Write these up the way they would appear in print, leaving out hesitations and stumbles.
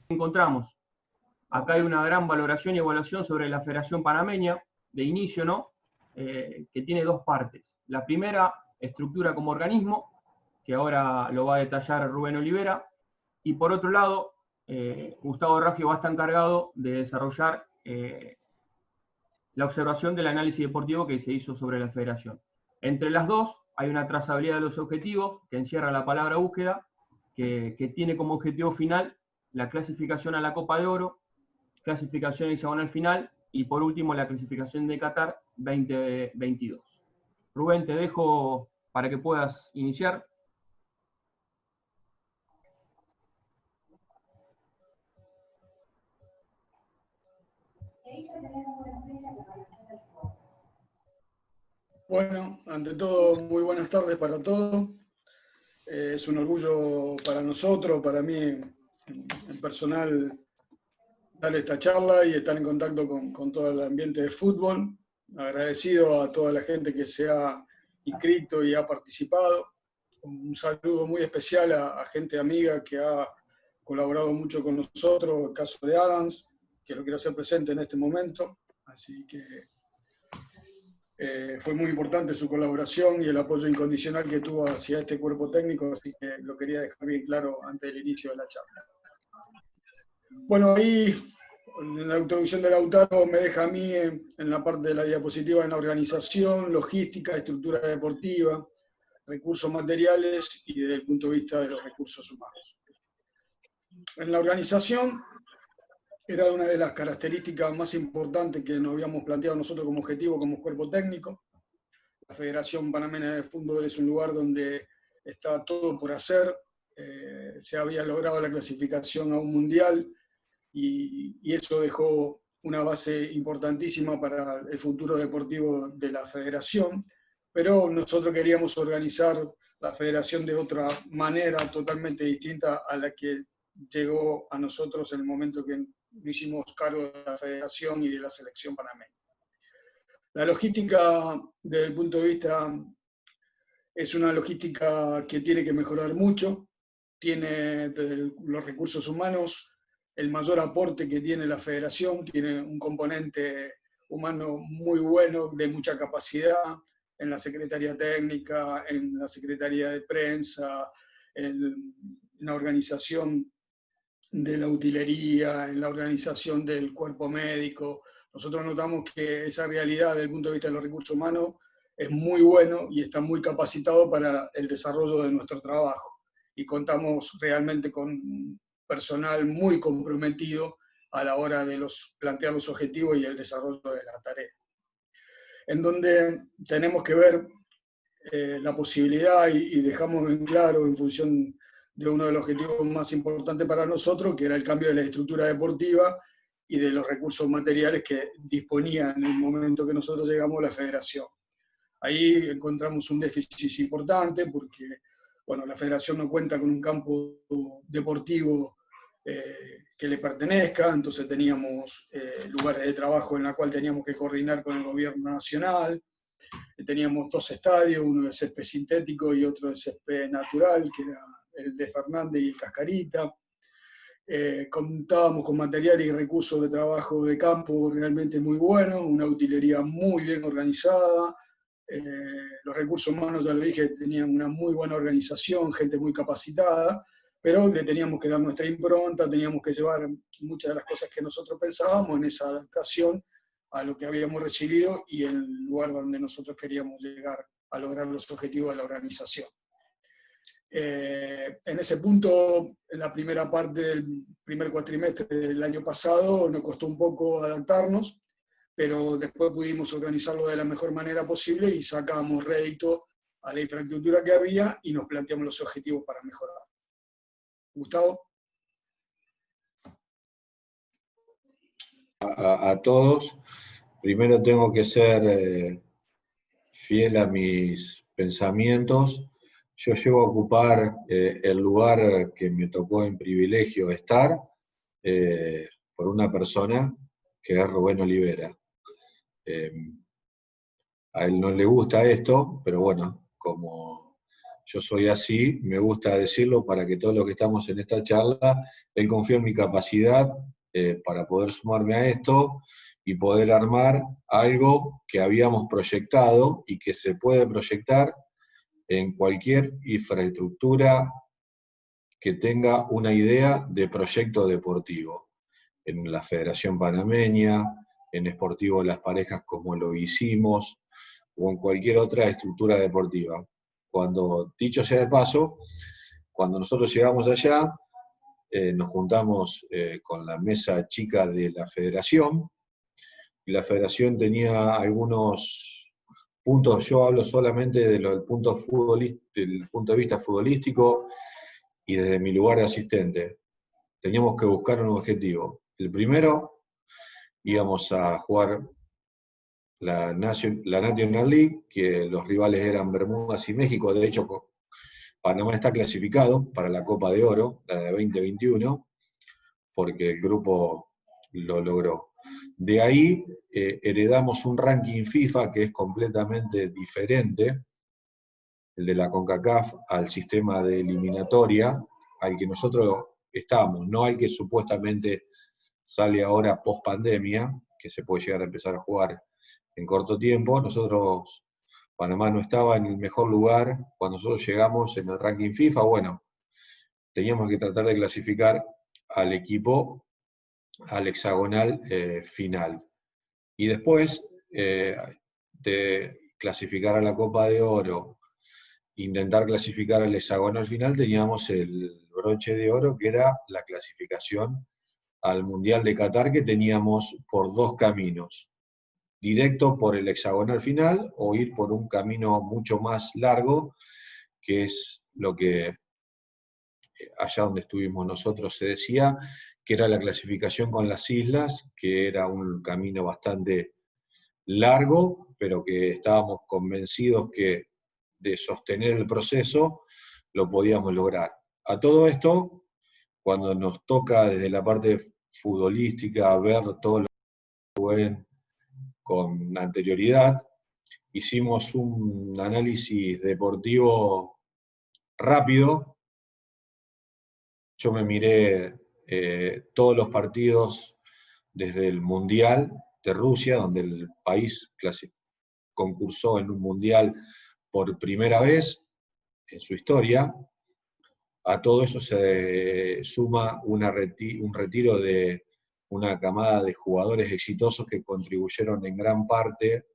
encontramos? Acá hay una gran valoración y evaluación sobre la Federación Panameña, de inicio, ¿no? Que tiene dos partes. La primera, estructura como organismo, que ahora lo va a detallar Rubén Olivera, y por otro lado, Gustavo Raggio va a estar encargado de desarrollar la observación del análisis deportivo que se hizo sobre la federación. Entre las dos hay una trazabilidad de los objetivos que encierra la palabra búsqueda, que tiene como objetivo final la clasificación a la Copa de Oro, clasificación hexagonal final y por último la clasificación de Qatar 2022. Rubén, te dejo para que puedas iniciar. Bueno, ante todo, muy buenas tardes para todos. Es un orgullo para nosotros, para mí en personal, dar esta charla y estar en contacto con todo el ambiente de fútbol. Agradecido a toda la gente que se ha inscrito y ha participado. Un saludo muy especial a gente amiga que ha colaborado mucho con nosotros, el caso de Adams, que lo quiero hacer presente en este momento. Así que fue muy importante su colaboración y el apoyo incondicional que tuvo hacia este cuerpo técnico, así que lo quería dejar bien claro antes del inicio de la charla. Bueno, ahí en la introducción de Lautaro me deja a mí en la parte de la diapositiva en la organización, logística, estructura deportiva, recursos materiales y desde el punto de vista de los recursos humanos. En la organización era una de las características más importantes que nos habíamos planteado nosotros como objetivo, como cuerpo técnico. La Federación Panameña de Fútbol es un lugar donde está todo por hacer. Se había logrado la clasificación a un mundial y eso dejó una base importantísima para el futuro deportivo de la federación, pero nosotros queríamos organizar la federación de otra manera totalmente distinta a la que llegó a nosotros en el momento que nos hicimos cargo de la federación y de la selección panameña. La logística, desde el punto de vista, es una logística que tiene que mejorar mucho, tiene desde los recursos humanos el mayor aporte que tiene la federación, tiene un componente humano muy bueno, de mucha capacidad, en la Secretaría Técnica, en la Secretaría de Prensa, en la organización de la utilería, en la organización del cuerpo médico. Nosotros notamos que esa realidad desde el punto de vista de los recursos humanos es muy bueno y está muy capacitado para el desarrollo de nuestro trabajo. Y contamos realmente con personal muy comprometido a la hora de plantear los objetivos y el desarrollo de la tarea. En donde tenemos que ver la posibilidad y dejamos en claro en función de uno de los objetivos más importantes para nosotros, que era el cambio de la estructura deportiva y de los recursos materiales que disponía en el momento que nosotros llegamos a la federación. Ahí encontramos un déficit importante porque bueno, la federación no cuenta con un campo deportivo que le pertenezca, entonces teníamos lugares de trabajo en la cual teníamos que coordinar con el gobierno nacional. Teníamos dos estadios, uno de césped sintético y otro de césped natural, que era el de Fernández y el Cascarita. Contábamos con material y recursos de trabajo de campo realmente muy buenos, una utilería muy bien organizada. Los recursos humanos, ya lo dije, tenían una muy buena organización, gente muy capacitada, pero le teníamos que dar nuestra impronta, teníamos que llevar muchas de las cosas que nosotros pensábamos en esa adaptación a lo que habíamos recibido y el lugar donde nosotros queríamos llegar a lograr los objetivos de la organización. En ese punto, en la primera parte del primer cuatrimestre del año pasado, nos costó un poco adaptarnos, pero después pudimos organizarlo de la mejor manera posible y sacamos rédito a la infraestructura que había y nos planteamos los objetivos para mejorar. Gustavo. A todos. Primero tengo que ser fiel a mis pensamientos. Yo llego a ocupar el lugar que me tocó en privilegio estar por una persona que es Rubén Olivera. A él no le gusta esto, pero bueno, como yo soy así, me gusta decirlo para que todos los que estamos en esta charla, él confió en mi capacidad para poder sumarme a esto y poder armar algo que habíamos proyectado y que se puede proyectar en cualquier infraestructura que tenga una idea de proyecto deportivo. En la Federación Panameña, en Sportivo Las Parejas como lo hicimos, o en cualquier otra estructura deportiva. Cuando, dicho sea de paso, cuando nosotros llegamos allá, nos juntamos con la mesa chica de la federación, y la federación tenía algunos puntos, yo hablo solamente del punto de vista futbolístico y desde mi lugar de asistente. Teníamos que buscar un objetivo. El primero, íbamos a jugar la National League, que los rivales eran Bermudas y México. De hecho, Panamá está clasificado para la Copa de Oro, la de 2021, porque el grupo lo logró. De ahí heredamos un ranking FIFA que es completamente diferente, el de la CONCACAF, al sistema de eliminatoria, al que nosotros estamos, no al que supuestamente sale ahora post pandemia, que se puede llegar a empezar a jugar en corto tiempo. Nosotros, Panamá no estaba en el mejor lugar cuando nosotros llegamos en el ranking FIFA. Bueno, teníamos que tratar de clasificar al equipo al hexagonal final. Y después de clasificar a la Copa de Oro, intentar clasificar al hexagonal final, teníamos el broche de oro, que era la clasificación al Mundial de Qatar, que teníamos por dos caminos: directo por el hexagonal final o ir por un camino mucho más largo, que es lo que allá donde estuvimos nosotros se decía, que era la clasificación con las islas, que era un camino bastante largo, pero que estábamos convencidos que de sostener el proceso lo podíamos lograr. A todo esto, cuando nos toca desde la parte futbolística ver todo lo que pueden con anterioridad, hicimos un análisis deportivo rápido. Yo me miré todos los partidos desde el Mundial de Rusia, donde el país concursó en un Mundial por primera vez en su historia. A todo eso se suma un retiro de una camada de jugadores exitosos que contribuyeron en gran parte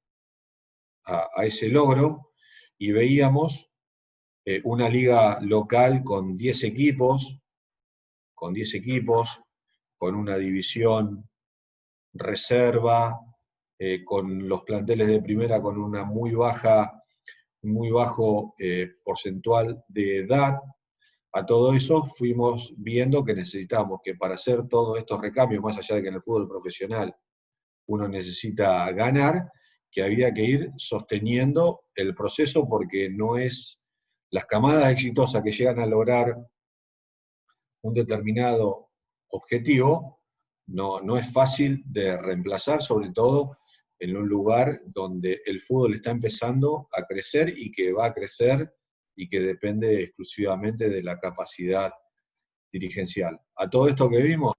a ese logro, y veíamos una liga local con 10 equipos, con una división reserva, con los planteles de primera con una muy bajo porcentual de edad. A todo eso fuimos viendo que necesitamos que para hacer todos estos recambios, más allá de que en el fútbol profesional uno necesita ganar, que había que ir sosteniendo el proceso, porque no es las camadas exitosas que llegan a lograr un determinado objetivo, no es fácil de reemplazar, sobre todo en un lugar donde el fútbol está empezando a crecer y que va a crecer y que depende exclusivamente de la capacidad dirigencial. A todo esto que vimos,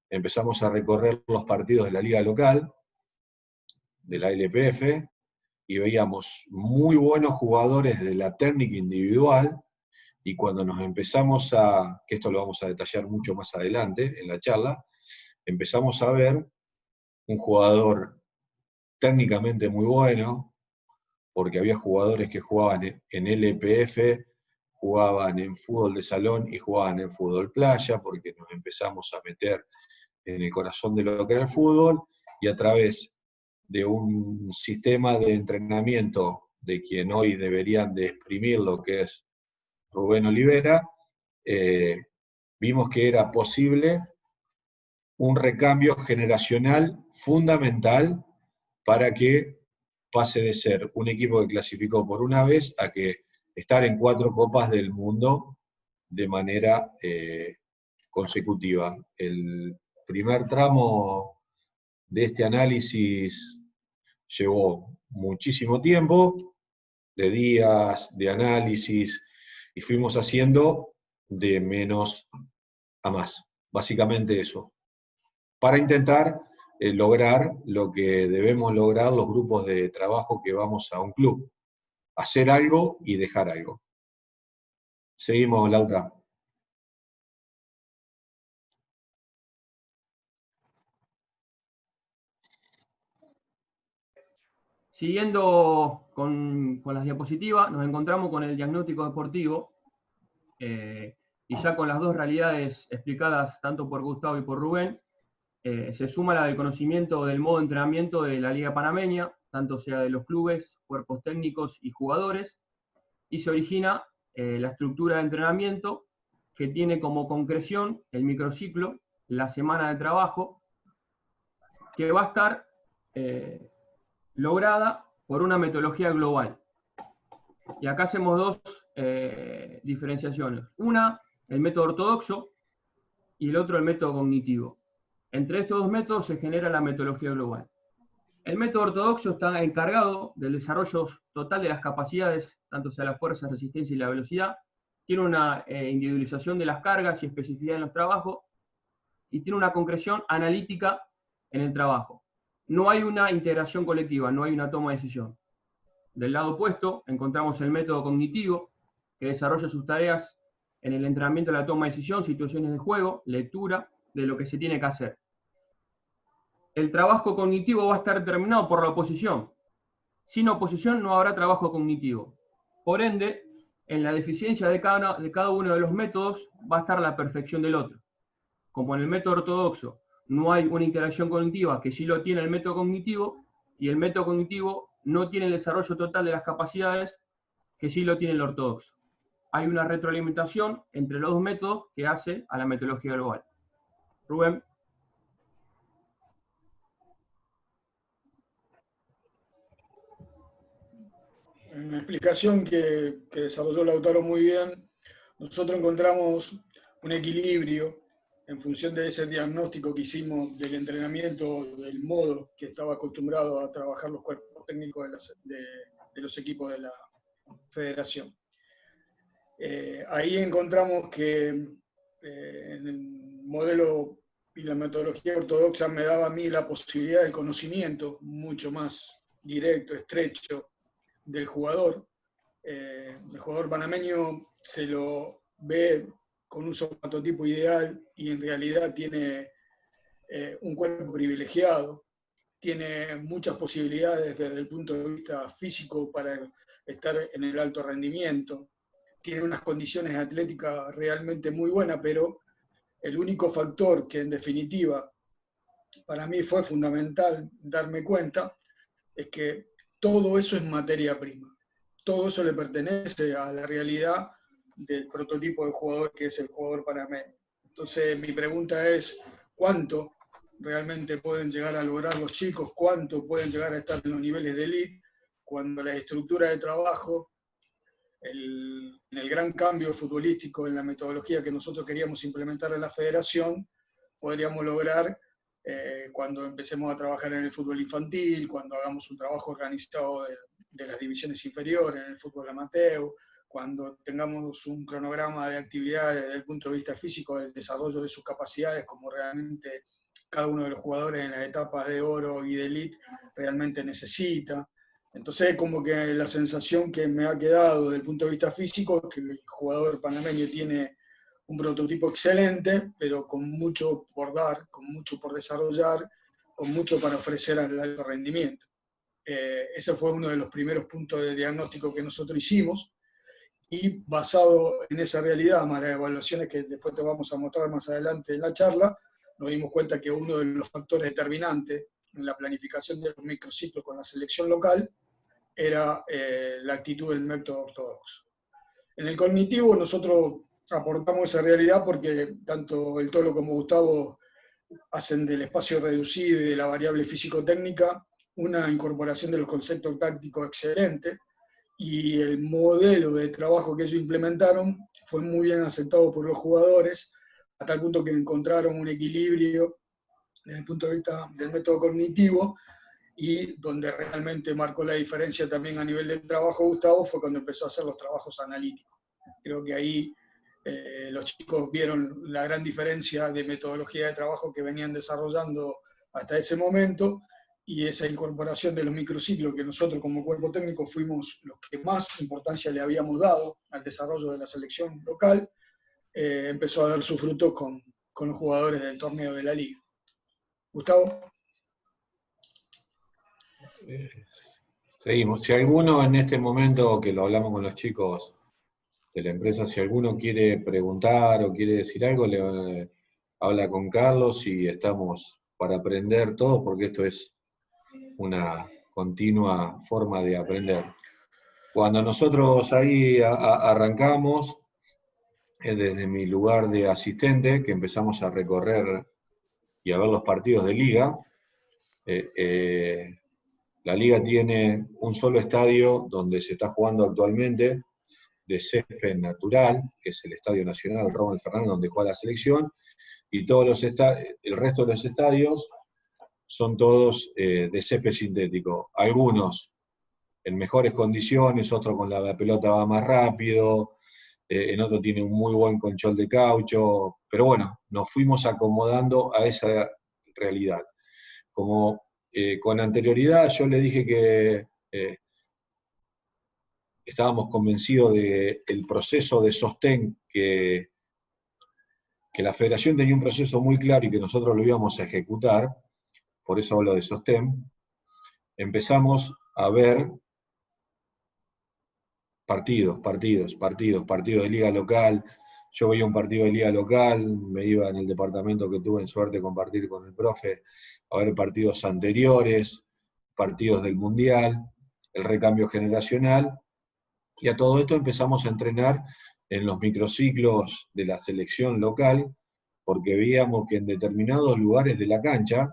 empezamos a recorrer los partidos de la liga local, de la LPF, y veíamos muy buenos jugadores de la técnica individual, y cuando nos empezamos que esto lo vamos a detallar mucho más adelante en la charla, empezamos a ver un jugador técnicamente muy bueno, porque había jugadores que jugaban en LPF, jugaban en fútbol de salón y jugaban en fútbol playa, porque nos empezamos a meter en el corazón de lo que era el fútbol, y a través de un sistema de entrenamiento de quien hoy deberían de exprimir lo que es Rubén Olivera, vimos que era posible un recambio generacional fundamental para que pase de ser un equipo que clasificó por una vez a que estar en 4 copas del mundo de manera consecutiva. El primer tramo de este análisis llevó muchísimo tiempo, de días, de análisis, Y fuimos haciendo de menos a más, básicamente eso, para intentar lograr lo que debemos lograr los grupos de trabajo que vamos a un club, hacer algo y dejar algo. Seguimos, Laura. Siguiendo con las diapositivas, nos encontramos con el diagnóstico deportivo, y ya con las dos realidades explicadas tanto por Gustavo y por Rubén, se suma la del conocimiento del modo de entrenamiento de la Liga Panameña, tanto sea de los clubes, cuerpos técnicos y jugadores, y se origina la estructura de entrenamiento que tiene como concreción el microciclo, la semana de trabajo, que va a estar lograda por una metodología global. Y acá hacemos dos diferenciaciones. Una, el método ortodoxo, y el otro, el método cognitivo. Entre estos dos métodos se genera la metodología global. El método ortodoxo está encargado del desarrollo total de las capacidades, tanto sea la fuerza, resistencia y la velocidad. Tiene una individualización de las cargas y especificidad en los trabajos, y tiene una concreción analítica en el trabajo. No hay una integración colectiva, no hay una toma de decisión. Del lado opuesto, encontramos el método cognitivo, que desarrolla sus tareas en el entrenamiento de la toma de decisión, situaciones de juego, lectura de lo que se tiene que hacer. El trabajo cognitivo va a estar determinado por la oposición. Sin oposición no habrá trabajo cognitivo. Por ende, en la deficiencia de cada uno de los métodos va a estar la perfección del otro. Como en el método ortodoxo no hay una interacción cognitiva que sí lo tiene el método cognitivo, y el método cognitivo no tiene el desarrollo total de las capacidades que sí lo tiene el ortodoxo. Hay una retroalimentación entre los dos métodos que hace a la metodología global. Rubén. En la explicación que desarrolló Lautaro muy bien, nosotros encontramos un equilibrio en función de ese diagnóstico que hicimos del entrenamiento, del modo que estaba acostumbrado a trabajar los cuerpos técnicos de los equipos de la federación. Ahí encontramos que en el modelo y la metodología ortodoxa me daba a mí la posibilidad del conocimiento mucho más directo, estrecho del jugador. El jugador panameño se lo ve con un somatotipo ideal y en realidad tiene un cuerpo privilegiado, tiene muchas posibilidades desde el punto de vista físico para estar en el alto rendimiento, tiene unas condiciones atléticas realmente muy buenas, pero el único factor que en definitiva para mí fue fundamental darme cuenta es que todo eso es materia prima. Todo eso le pertenece a la realidad del prototipo de jugador que es el jugador panameño. Entonces mi pregunta es, ¿cuánto realmente pueden llegar a lograr los chicos? ¿Cuánto pueden llegar a estar en los niveles de elite cuando la estructura de trabajo, en el gran cambio futbolístico en la metodología que nosotros queríamos implementar en la federación, podríamos lograr cuando empecemos a trabajar en el fútbol infantil, cuando hagamos un trabajo organizado de las divisiones inferiores, en el fútbol amateur, cuando tengamos un cronograma de actividades desde el punto de vista físico, del desarrollo de sus capacidades, como realmente cada uno de los jugadores en las etapas de oro y de elite realmente necesita. Entonces, como que la sensación que me ha quedado desde el punto de vista físico es que el jugador panameño tiene un prototipo excelente, pero con mucho por dar, con mucho por desarrollar, con mucho para ofrecer al alto rendimiento. Ese fue uno de los primeros puntos de diagnóstico que nosotros hicimos, y basado en esa realidad, más las evaluaciones que después te vamos a mostrar más adelante en la charla, nos dimos cuenta que uno de los factores determinantes en la planificación de los microciclos con la selección local era la actitud del método ortodoxo. En el cognitivo nosotros aportamos esa realidad porque tanto el Tolo como Gustavo hacen del espacio reducido y de la variable físico-técnica una incorporación de los conceptos tácticos excelente, y el modelo de trabajo que ellos implementaron fue muy bien aceptado por los jugadores, a tal punto que encontraron un equilibrio desde el punto de vista del método cognitivo, y donde realmente marcó la diferencia también a nivel del trabajo Gustavo fue cuando empezó a hacer los trabajos analíticos. Creo que ahí los chicos vieron la gran diferencia de metodología de trabajo que venían desarrollando hasta ese momento, y esa incorporación de los microciclos que nosotros como cuerpo técnico fuimos los que más importancia le habíamos dado al desarrollo de la selección local, empezó a dar sus frutos con los jugadores del torneo de la liga. Gustavo. Seguimos. Si alguno en este momento, que lo hablamos con los chicos de la empresa, si alguno quiere preguntar o quiere decir algo, habla con Carlos y estamos para aprender todo, porque esto es una continua forma de aprender. Cuando nosotros ahí arrancamos, desde mi lugar de asistente, que empezamos a recorrer y a ver los partidos de liga, la liga tiene un solo estadio donde se está jugando actualmente, de césped natural, que es el Estadio Nacional Rommel Fernández, donde juega la selección, y todos el resto de los estadios son todos de césped sintético. Algunos en mejores condiciones, otro con la pelota va más rápido, en otro tiene un muy buen control de caucho, pero bueno, nos fuimos acomodando a esa realidad. Como con anterioridad yo le dije que estábamos convencidos del proceso de sostén, que la federación tenía un proceso muy claro y que nosotros lo íbamos a ejecutar, por eso hablo de sostén. Empezamos a ver partidos de liga local. Yo veía un partido de liga local, me iba en el departamento que tuve en suerte de compartir con el profe, a ver partidos anteriores, partidos del Mundial, el recambio generacional, y a todo esto empezamos a entrenar en los microciclos de la selección local, porque veíamos que en determinados lugares de la cancha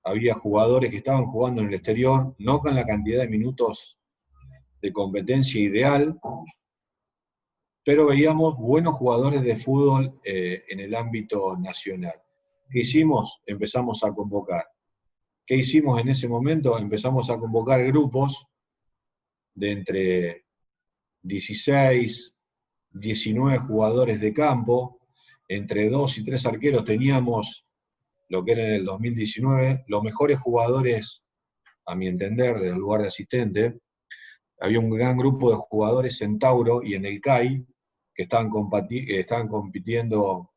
había jugadores que estaban jugando en el exterior, no con la cantidad de minutos de competencia ideal, pero veíamos buenos jugadores de fútbol en el ámbito nacional. ¿Qué hicimos? Empezamos a convocar. ¿Qué hicimos en ese momento? Empezamos a convocar grupos de entre 16, 19 jugadores de campo, entre 2 y 3 arqueros. Teníamos, lo que era en el 2019, los mejores jugadores, a mi entender, del lugar de asistente. Había un gran grupo de jugadores en Tauro y en el CAI, que estaban compitiendo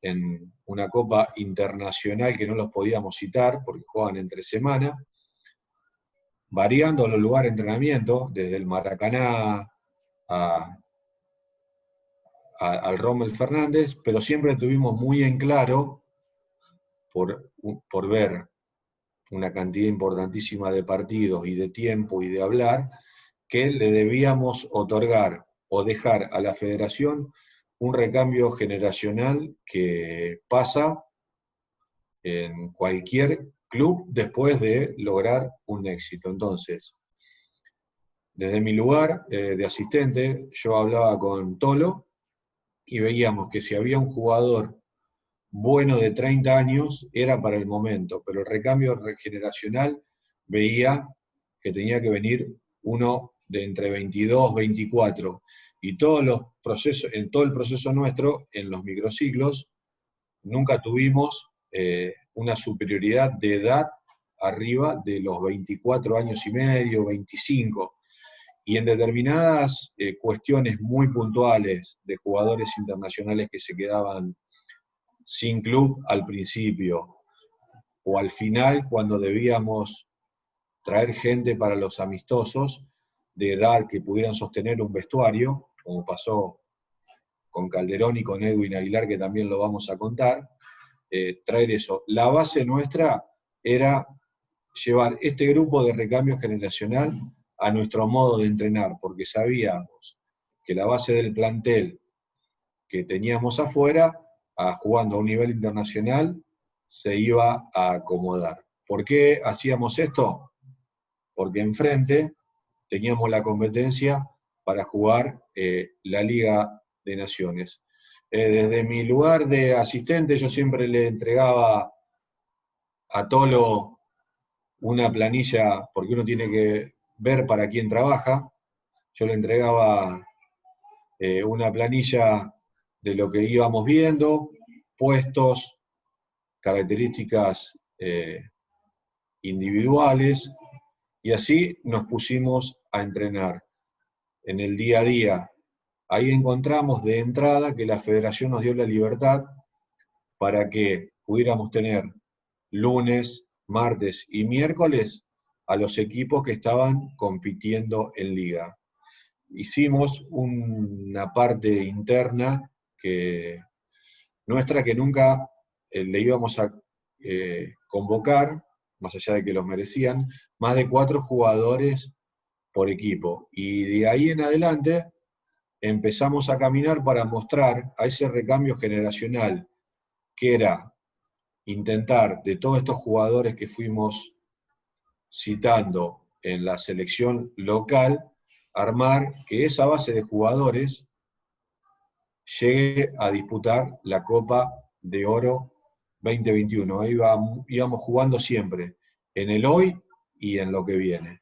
en una copa internacional que no los podíamos citar porque jugaban entre semana, variando los lugares de entrenamiento, desde el Maracaná al Rommel Fernández, pero siempre tuvimos muy en claro, por ver una cantidad importantísima de partidos y de tiempo y de hablar, que le debíamos otorgar o dejar a la federación un recambio generacional que pasa en cualquier club después de lograr un éxito. Entonces, desde mi lugar de asistente, yo hablaba con Tolo y veíamos que si había un jugador bueno de 30 años, era para el momento, pero el recambio generacional veía que tenía que venir uno de entre 22, 24, y todos los procesos, en todo el proceso nuestro, en los microciclos, nunca tuvimos una superioridad de edad arriba de los 24 años y medio, 25, y en determinadas cuestiones muy puntuales de jugadores internacionales que se quedaban sin club al principio, o al final cuando debíamos traer gente para los amistosos de edad que pudieran sostener un vestuario, como pasó con Calderón y con Edwin Aguilar, que también lo vamos a contar, traer eso. La base nuestra era llevar este grupo de recambio generacional a nuestro modo de entrenar, porque sabíamos que la base del plantel que teníamos afuera, jugando a un nivel internacional, se iba a acomodar. ¿Por qué hacíamos esto? Porque enfrente teníamos la competencia para jugar la Liga de Naciones. Desde mi lugar de asistente yo siempre le entregaba a Tolo una planilla, porque uno tiene que ver para quién trabaja. Yo le entregaba una planilla de lo que íbamos viendo, puestos, características individuales, y así nos pusimos a entrenar en el día a día. Ahí encontramos de entrada que la federación nos dio la libertad para que pudiéramos tener lunes, martes y miércoles a los equipos que estaban compitiendo en liga. Hicimos una parte interna nuestra que nunca le íbamos a convocar, más allá de que los merecían, más de 4 jugadores por equipo. Y de ahí en adelante empezamos a caminar para mostrar a ese recambio generacional, que era intentar de todos estos jugadores que fuimos citando en la selección local, armar que esa base de jugadores llegue a disputar la Copa de Oro 2021. Ahí íbamos jugando siempre, en el hoy y en lo que viene.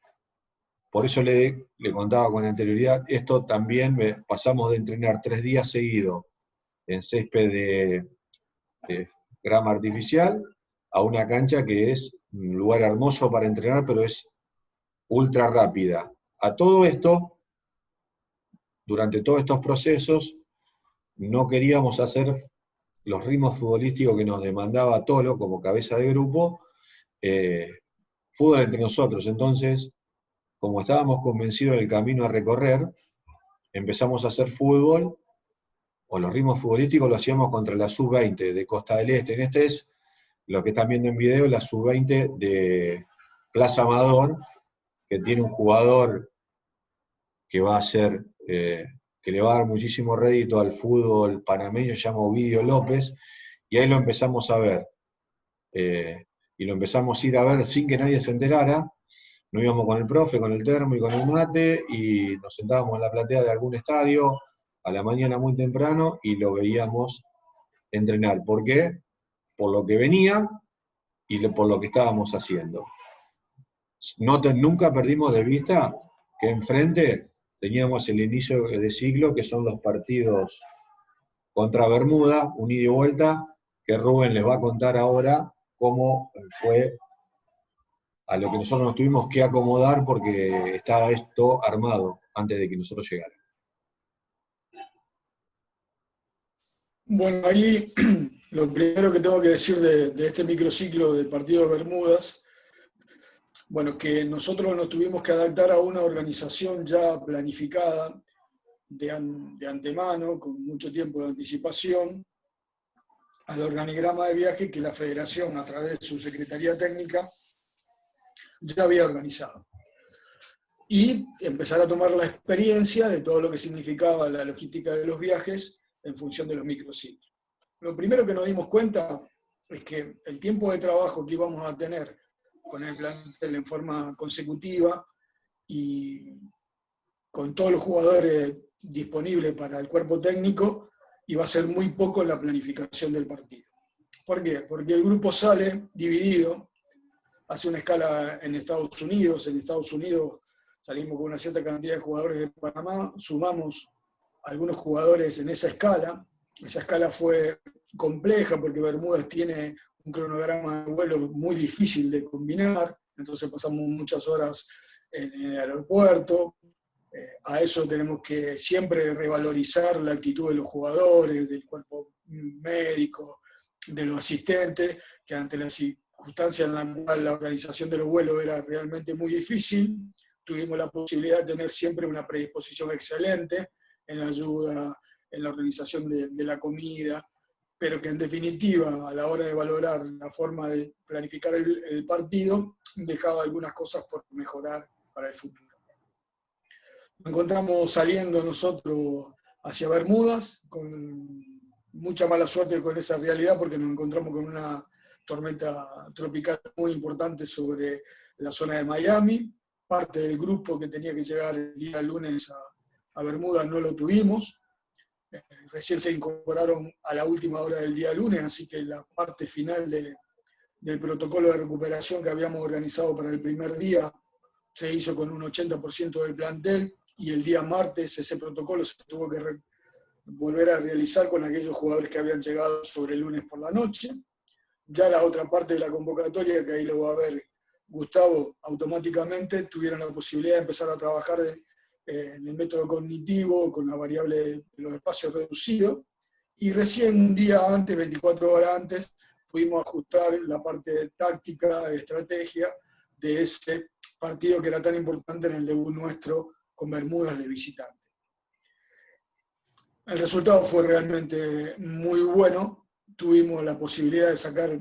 Por eso le contaba con anterioridad, esto también pasamos de entrenar 3 días seguidos en césped de grama artificial a una cancha que es un lugar hermoso para entrenar, pero es ultra rápida. A todo esto, durante todos estos procesos, no queríamos hacer los ritmos futbolísticos que nos demandaba Tolo como cabeza de grupo, fútbol entre nosotros. Entonces, como estábamos convencidos del camino a recorrer, empezamos a hacer fútbol, o los ritmos futbolísticos lo hacíamos contra la Sub-20 de Costa del Este. En este es, lo que están viendo en video, la Sub-20 de Plaza Amador, que tiene un jugador que va a ser, que le va a dar muchísimo rédito al fútbol panameño, se llama Ovidio López, y ahí lo empezamos a ver. Y lo empezamos a ir a ver sin que nadie se enterara. Nos íbamos con el profe, con el termo y con el mate, y nos sentábamos en la platea de algún estadio a la mañana muy temprano y lo veíamos entrenar. ¿Por qué? Por lo que venía y por lo que estábamos haciendo. Nunca perdimos de vista que enfrente teníamos el inicio de siglo, que son los partidos contra Bermuda, un ida y vuelta, que Rubén les va a contar ahora cómo fue a lo que nosotros nos tuvimos que acomodar porque estaba esto armado antes de que nosotros llegáramos. Bueno, ahí lo primero que tengo que decir de este microciclo del partido de Bermudas, bueno, que nosotros nos tuvimos que adaptar a una organización ya planificada de antemano, con mucho tiempo de anticipación, al organigrama de viaje que la Federación, a través de su Secretaría Técnica, ya había organizado. Y empezar a tomar la experiencia de todo lo que significaba la logística de los viajes en función de los microciclos. Lo primero que nos dimos cuenta es que el tiempo de trabajo que íbamos a tener con el plantel en forma consecutiva y con todos los jugadores disponibles para el cuerpo técnico, iba a ser muy poco en la planificación del partido. ¿Por qué? Porque el grupo sale dividido, hace una escala en Estados Unidos salimos con una cierta cantidad de jugadores de Panamá, sumamos algunos jugadores en esa escala fue compleja porque Bermudas tiene un cronograma de vuelo muy difícil de combinar, entonces pasamos muchas horas en el aeropuerto. A eso tenemos que siempre revalorizar la actitud de los jugadores, del cuerpo médico, de los asistentes, que ante la circunstancia en la cual la organización de los vuelos era realmente muy difícil, tuvimos la posibilidad de tener siempre una predisposición excelente en la ayuda, en la organización de la comida, pero que en definitiva, a la hora de valorar la forma de planificar el partido, dejaba algunas cosas por mejorar para el futuro. Nos encontramos saliendo nosotros hacia Bermudas, con mucha mala suerte con esa realidad, porque nos encontramos con una tormenta tropical muy importante sobre la zona de Miami. Parte del grupo que tenía que llegar el día lunes a Bermudas no lo tuvimos. Recién se incorporaron a la última hora del día lunes, así que la parte final del protocolo de recuperación que habíamos organizado para el primer día se hizo con un 80% del plantel, y el día martes ese protocolo se tuvo que volver a realizar con aquellos jugadores que habían llegado sobre el lunes por la noche. Ya la otra parte de la convocatoria, que ahí lo va a ver Gustavo, automáticamente tuvieron la posibilidad de empezar a trabajar en el método cognitivo, con la variable de los espacios reducidos, y recién un día antes, 24 horas antes, pudimos ajustar la parte táctica, estrategia de ese partido que era tan importante en el debut nuestro con Bermudas de visitante. El resultado fue realmente muy bueno, tuvimos la posibilidad de sacar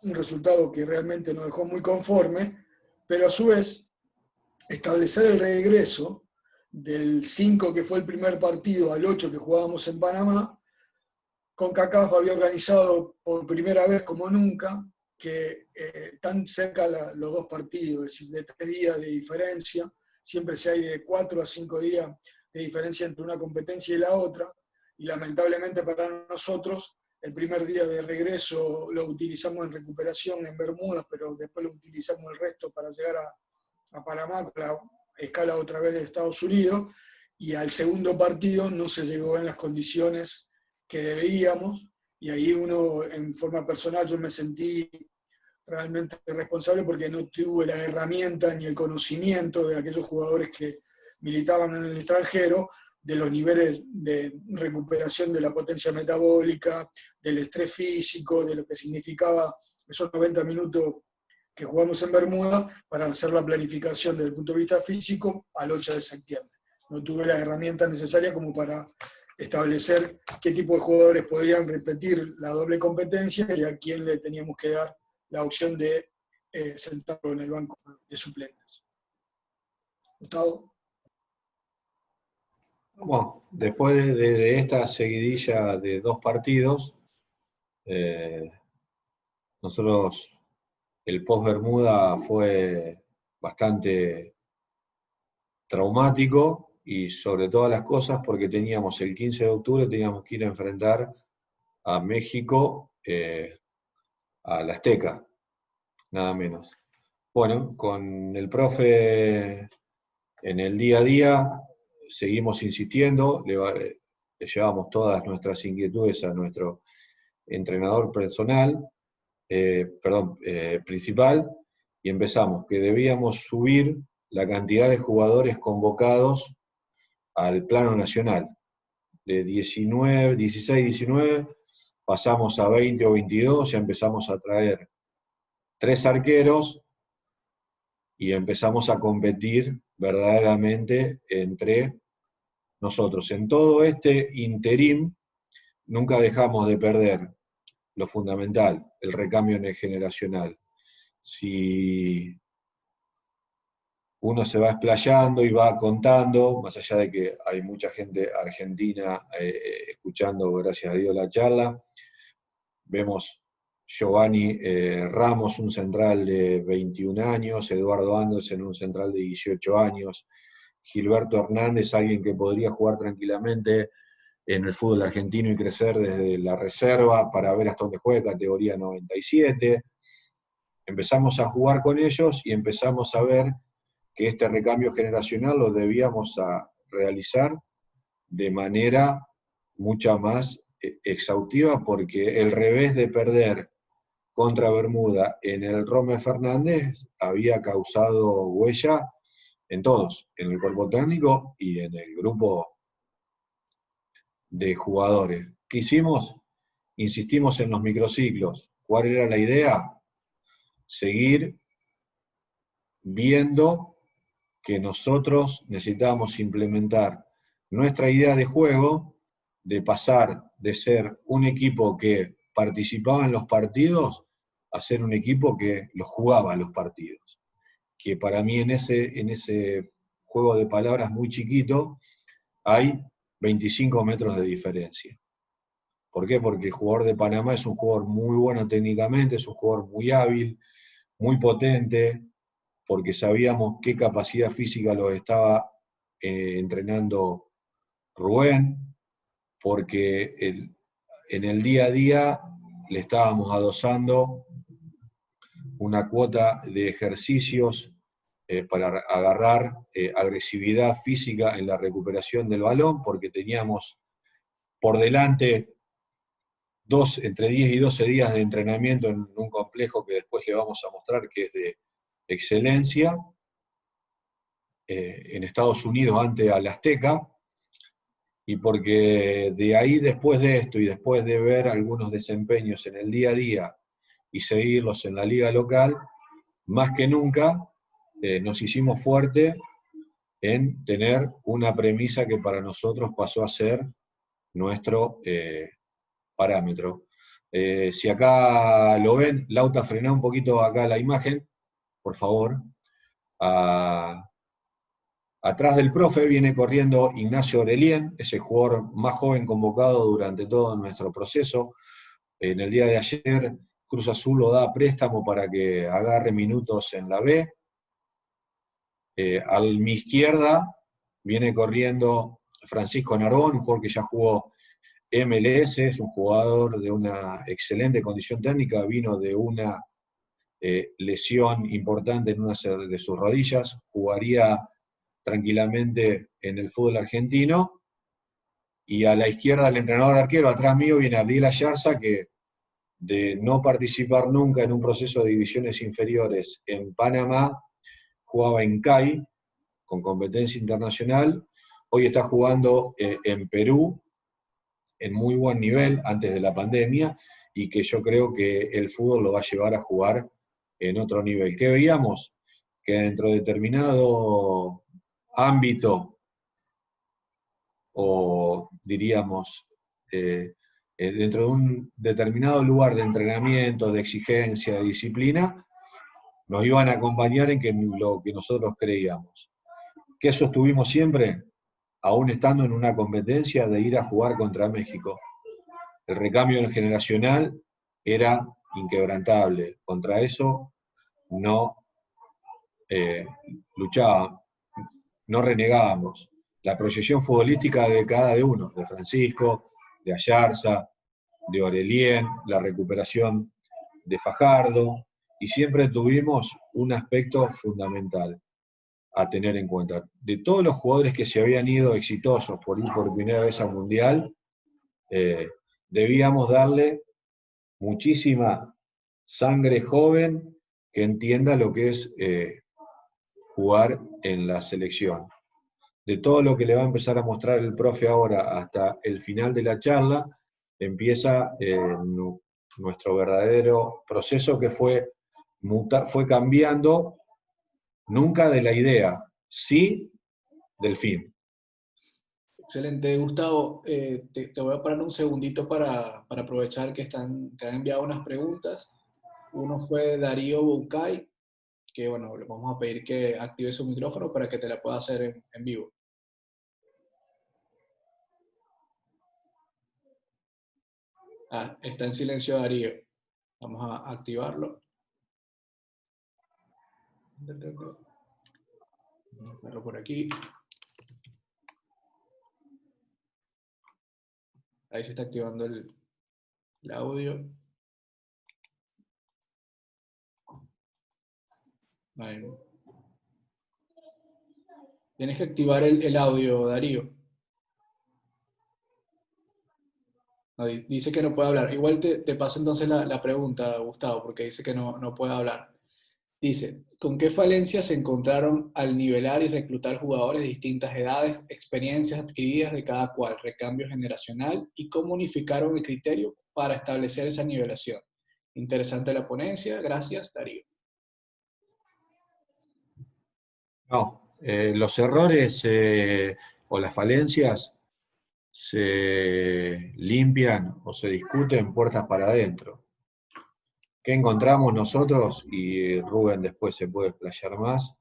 un resultado que realmente nos dejó muy conforme, pero a su vez establecer el regreso del 5 que fue el primer partido al 8 que jugábamos en Panamá, CONCACAF había organizado por primera vez como nunca que tan cerca los dos partidos, es decir, de 3 días de diferencia, siempre se hay de 4 a 5 días de diferencia entre una competencia y la otra, y lamentablemente para nosotros el primer día de regreso lo utilizamos en recuperación en Bermudas, pero después lo utilizamos el resto para llegar a Panamá con la escala otra vez de Estados Unidos, y al segundo partido no se llegó en las condiciones que debíamos, y ahí uno, en forma personal, yo me sentí realmente responsable porque no tuve la herramienta ni el conocimiento de aquellos jugadores que militaban en el extranjero, de los niveles de recuperación de la potencia metabólica, del estrés físico, de lo que significaba esos 90 minutos que jugamos en Bermuda para hacer la planificación desde el punto de vista físico al 8 de septiembre. No tuve las herramientas necesarias como para establecer qué tipo de jugadores podían repetir la doble competencia y a quién le teníamos que dar la opción de sentarlo en el banco de suplentes. Gustavo. Bueno, después de esta seguidilla de 2 partidos, nosotros, el post-Bermuda fue bastante traumático, y sobre todas las cosas porque teníamos el 15 de octubre, teníamos que ir a enfrentar a México, a la Azteca, nada menos. Bueno, con el profe en el día a día seguimos insistiendo, le llevamos todas nuestras inquietudes a nuestro entrenador principal, y empezamos que debíamos subir la cantidad de jugadores convocados al plano nacional. De 16, 19, pasamos a 20 o 22, ya empezamos a traer 3 arqueros y empezamos a competir verdaderamente entre nosotros. En todo este interín nunca dejamos de perder lo fundamental, el recambio generacional. Si uno se va explayando y va contando, más allá de que hay mucha gente argentina escuchando, gracias a Dios, la charla, vemos Giovanni Ramos, un central de 21 años, Eduardo Andersen, un central de 18 años, Gilberto Hernández, alguien que podría jugar tranquilamente en el fútbol argentino y crecer desde la reserva para ver hasta dónde juega, categoría 97. Empezamos a jugar con ellos y empezamos a ver que este recambio generacional lo debíamos a realizar de manera mucha más exhaustiva, porque el revés de perder contra Bermuda en el Rome Fernández había causado huella en todos, en el cuerpo técnico y en el grupo de jugadores. ¿Qué hicimos? Insistimos en los microciclos. ¿Cuál era la idea? Seguir viendo que nosotros necesitábamos implementar nuestra idea de juego, de pasar de ser un equipo que participaba en los partidos a ser un equipo que los jugaba los partidos. Que para mí en ese juego de palabras muy chiquito hay 25 metros de diferencia. ¿Por qué? Porque el jugador de Panamá es un jugador muy bueno técnicamente, es un jugador muy hábil, muy potente, porque sabíamos qué capacidad física los estaba entrenando Rubén, porque en el día a día le estábamos adosando una cuota de ejercicios para agarrar agresividad física en la recuperación del balón, porque teníamos por delante entre 10 y 12 días de entrenamiento en un complejo que después le vamos a mostrar que es de excelencia, en Estados Unidos ante al Azteca, y porque de ahí, después de esto y después de ver algunos desempeños en el día a día y seguirlos en la liga local, más que nunca nos hicimos fuerte en tener una premisa que para nosotros pasó a ser nuestro parámetro. Si acá lo ven, Lauta, frená un poquito acá la imagen, por favor. Atrás del profe viene corriendo Ignacio Aurelien, ese jugador más joven convocado durante todo nuestro proceso. En el día de ayer, Cruz Azul lo da a préstamo para que agarre minutos en la B. A mi izquierda viene corriendo Francisco Narbón, un jugador que ya jugó MLS, es un jugador de una excelente condición técnica, vino de una lesión importante en una de sus rodillas, jugaría tranquilamente en el fútbol argentino, y a la izquierda del entrenador arquero, atrás mío, viene Abdiel Ayarza, que de no participar nunca en un proceso de divisiones inferiores en Panamá, jugaba en CAI, con competencia internacional, hoy está jugando en Perú, en muy buen nivel antes de la pandemia, y que yo creo que el fútbol lo va a llevar a jugar en otro nivel. ¿Qué veíamos? Que dentro de determinado ámbito, o diríamos, dentro de un determinado lugar de entrenamiento, de exigencia, de disciplina, nos iban a acompañar en lo que nosotros creíamos. ¿Qué sostuvimos siempre? Aún estando en una competencia de ir a jugar contra México. El recambio generacional era inquebrantable. Contra eso no luchábamos, no renegábamos. La proyección futbolística de cada uno, de Francisco, de Ayarza, de Aurelien, la recuperación de Fajardo, y siempre tuvimos un aspecto fundamental a tener en cuenta. De todos los jugadores que se habían ido exitosos por ir por primera vez al Mundial, debíamos darle muchísima sangre joven que entienda lo que es jugar en la selección. De todo lo que le va a empezar a mostrar el profe ahora hasta el final de la charla, empieza nuestro verdadero proceso, que fue cambiando, nunca de la idea, sí del fin. Excelente, Gustavo. Te voy a parar un segundito para aprovechar que te han enviado unas preguntas. Uno fue Darío Bucay, que bueno, le vamos a pedir que active su micrófono para que te la pueda hacer en vivo. Está en silencio Darío. Vamos a activarlo. Vamos a verlo por aquí. Ahí se está activando el audio. Ahí. Tienes que activar el audio, Darío. No, dice que no puede hablar. Igual te paso entonces la pregunta, Gustavo, porque dice que no puede hablar. Dice, ¿con qué falencias se encontraron al nivelar y reclutar jugadores de distintas edades, experiencias adquiridas de cada cual, recambio generacional, y cómo unificaron el criterio para establecer esa nivelación? Interesante la ponencia. Gracias, Darío. No, los errores o las falencias se limpian o se discuten puertas para adentro. ¿Qué encontramos nosotros? Y Rubén después se puede explayar más.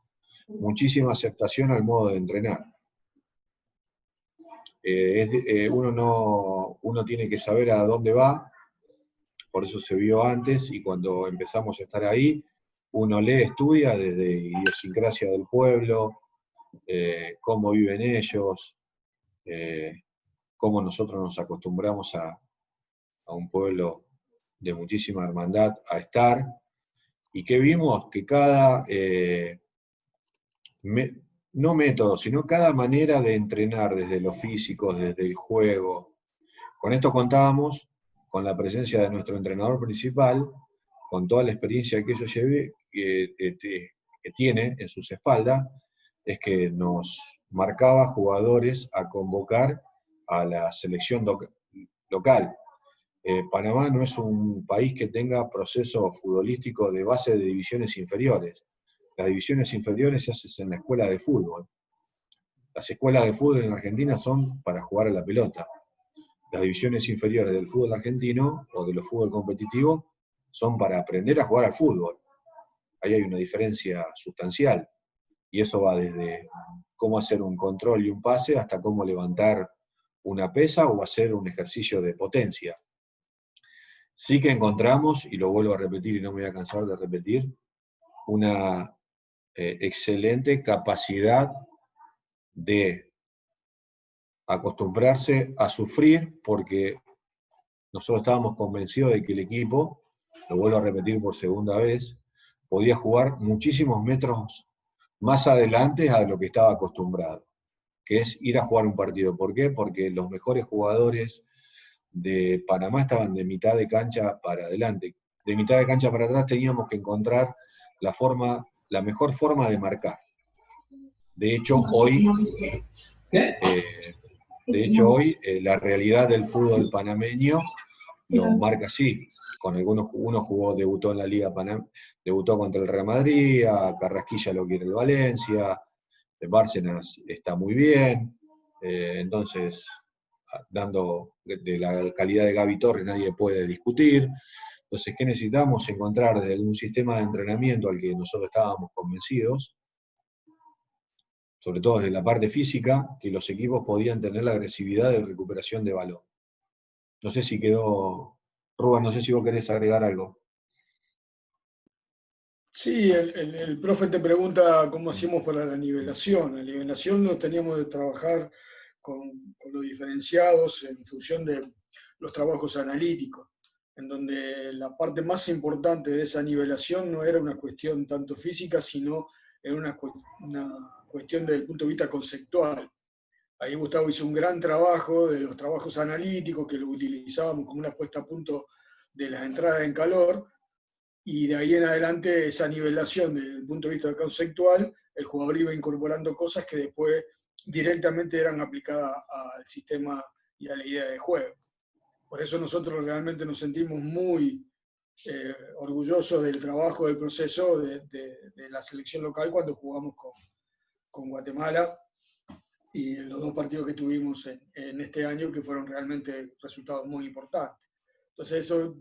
Muchísima aceptación al modo de entrenar. Uno tiene que saber a dónde va, por eso se vio antes, y cuando empezamos a estar ahí, uno lee, estudia desde idiosincrasia del pueblo, cómo viven ellos, cómo nosotros nos acostumbramos a un pueblo de muchísima hermandad a estar, y que vimos que cada, no método, sino cada manera de entrenar, desde lo físico, desde el juego, Con esto contábamos con la presencia de nuestro entrenador principal, con toda la experiencia que eso que tiene en sus espaldas, es que nos marcaba jugadores a convocar a la selección local. Panamá no es un país que tenga proceso futbolístico de base de divisiones inferiores. Las divisiones inferiores se hacen en la escuela de fútbol. Las escuelas de fútbol en Argentina son para jugar a la pelota. Las divisiones inferiores del fútbol argentino o de los fútbol competitivo son para aprender a jugar al fútbol. Ahí hay una diferencia sustancial. Y eso va desde cómo hacer un control y un pase hasta cómo levantar una pesa o hacer un ejercicio de potencia. Sí que encontramos, y lo vuelvo a repetir y no me voy a cansar de repetir, una excelente capacidad de acostumbrarse a sufrir, porque nosotros estábamos convencidos de que el equipo, lo vuelvo a repetir por segunda vez, podía jugar muchísimos metros más adelante a lo que estaba acostumbrado, que es ir a jugar un partido. ¿Por qué? Porque los mejores jugadores de Panamá estaban de mitad de cancha para adelante. De mitad de cancha para atrás teníamos que encontrar la mejor forma de marcar. De hecho, hoy la realidad del fútbol panameño lo marca así. Con uno debutó en la Liga Panamá, debutó contra el Real Madrid, a Carrasquilla lo quiere el Valencia, Bárcenas está muy bien, entonces, dando de la calidad de Gaby Torres nadie puede discutir. Entonces, ¿qué necesitamos? Encontrar desde un sistema de entrenamiento al que nosotros estábamos convencidos, sobre todo desde la parte física, que los equipos podían tener la agresividad de recuperación de balón. No sé si quedó... Rubén, no sé si vos querés agregar algo. Sí, el profe te pregunta cómo hacíamos para la nivelación. La nivelación nos teníamos de trabajar con los diferenciados en función de los trabajos analíticos, en donde la parte más importante de esa nivelación no era una cuestión tanto física, sino era una cuestión desde el punto de vista conceptual. Ahí Gustavo hizo un gran trabajo de los trabajos analíticos, que lo utilizábamos como una puesta a punto de las entradas en calor, y de ahí en adelante esa nivelación desde el punto de vista conceptual, el jugador iba incorporando cosas que después directamente eran aplicadas al sistema y a la idea de juego. Por eso nosotros realmente nos sentimos muy orgullosos del trabajo, del proceso de la selección local cuando jugamos con Guatemala, y los dos partidos que tuvimos en este año, que fueron realmente resultados muy importantes. Entonces eso,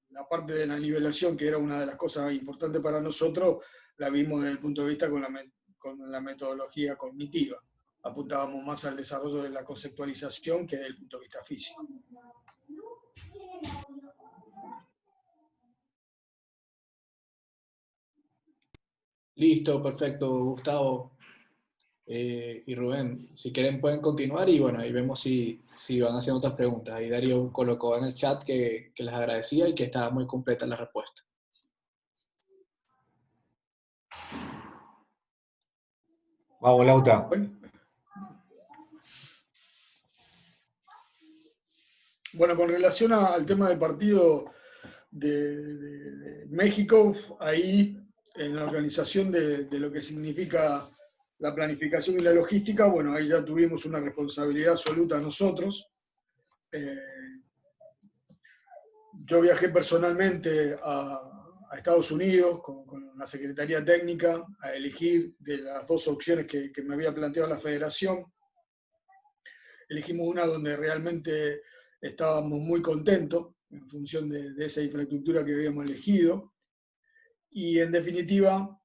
la parte de la nivelación, que era una de las cosas importantes para nosotros, la vimos desde el punto de vista con la metodología cognitiva. Apuntábamos más al desarrollo de la conceptualización que desde el punto de vista físico. Listo, perfecto, Gustavo y Rubén. Si quieren pueden continuar y bueno, ahí vemos si van haciendo otras preguntas. Ahí Darío colocó en el chat que les agradecía y que estaba muy completa la respuesta. Vamos, Lauta. Bueno, con relación al tema del partido de México, ahí en la organización de lo que significa la planificación y la logística, bueno, ahí ya tuvimos una responsabilidad absoluta nosotros. Yo viajé personalmente a Estados Unidos con la Secretaría Técnica a elegir de las dos opciones que me había planteado la Federación. Elegimos una donde realmente estábamos muy contentos en función de esa infraestructura que habíamos elegido. Y en definitiva,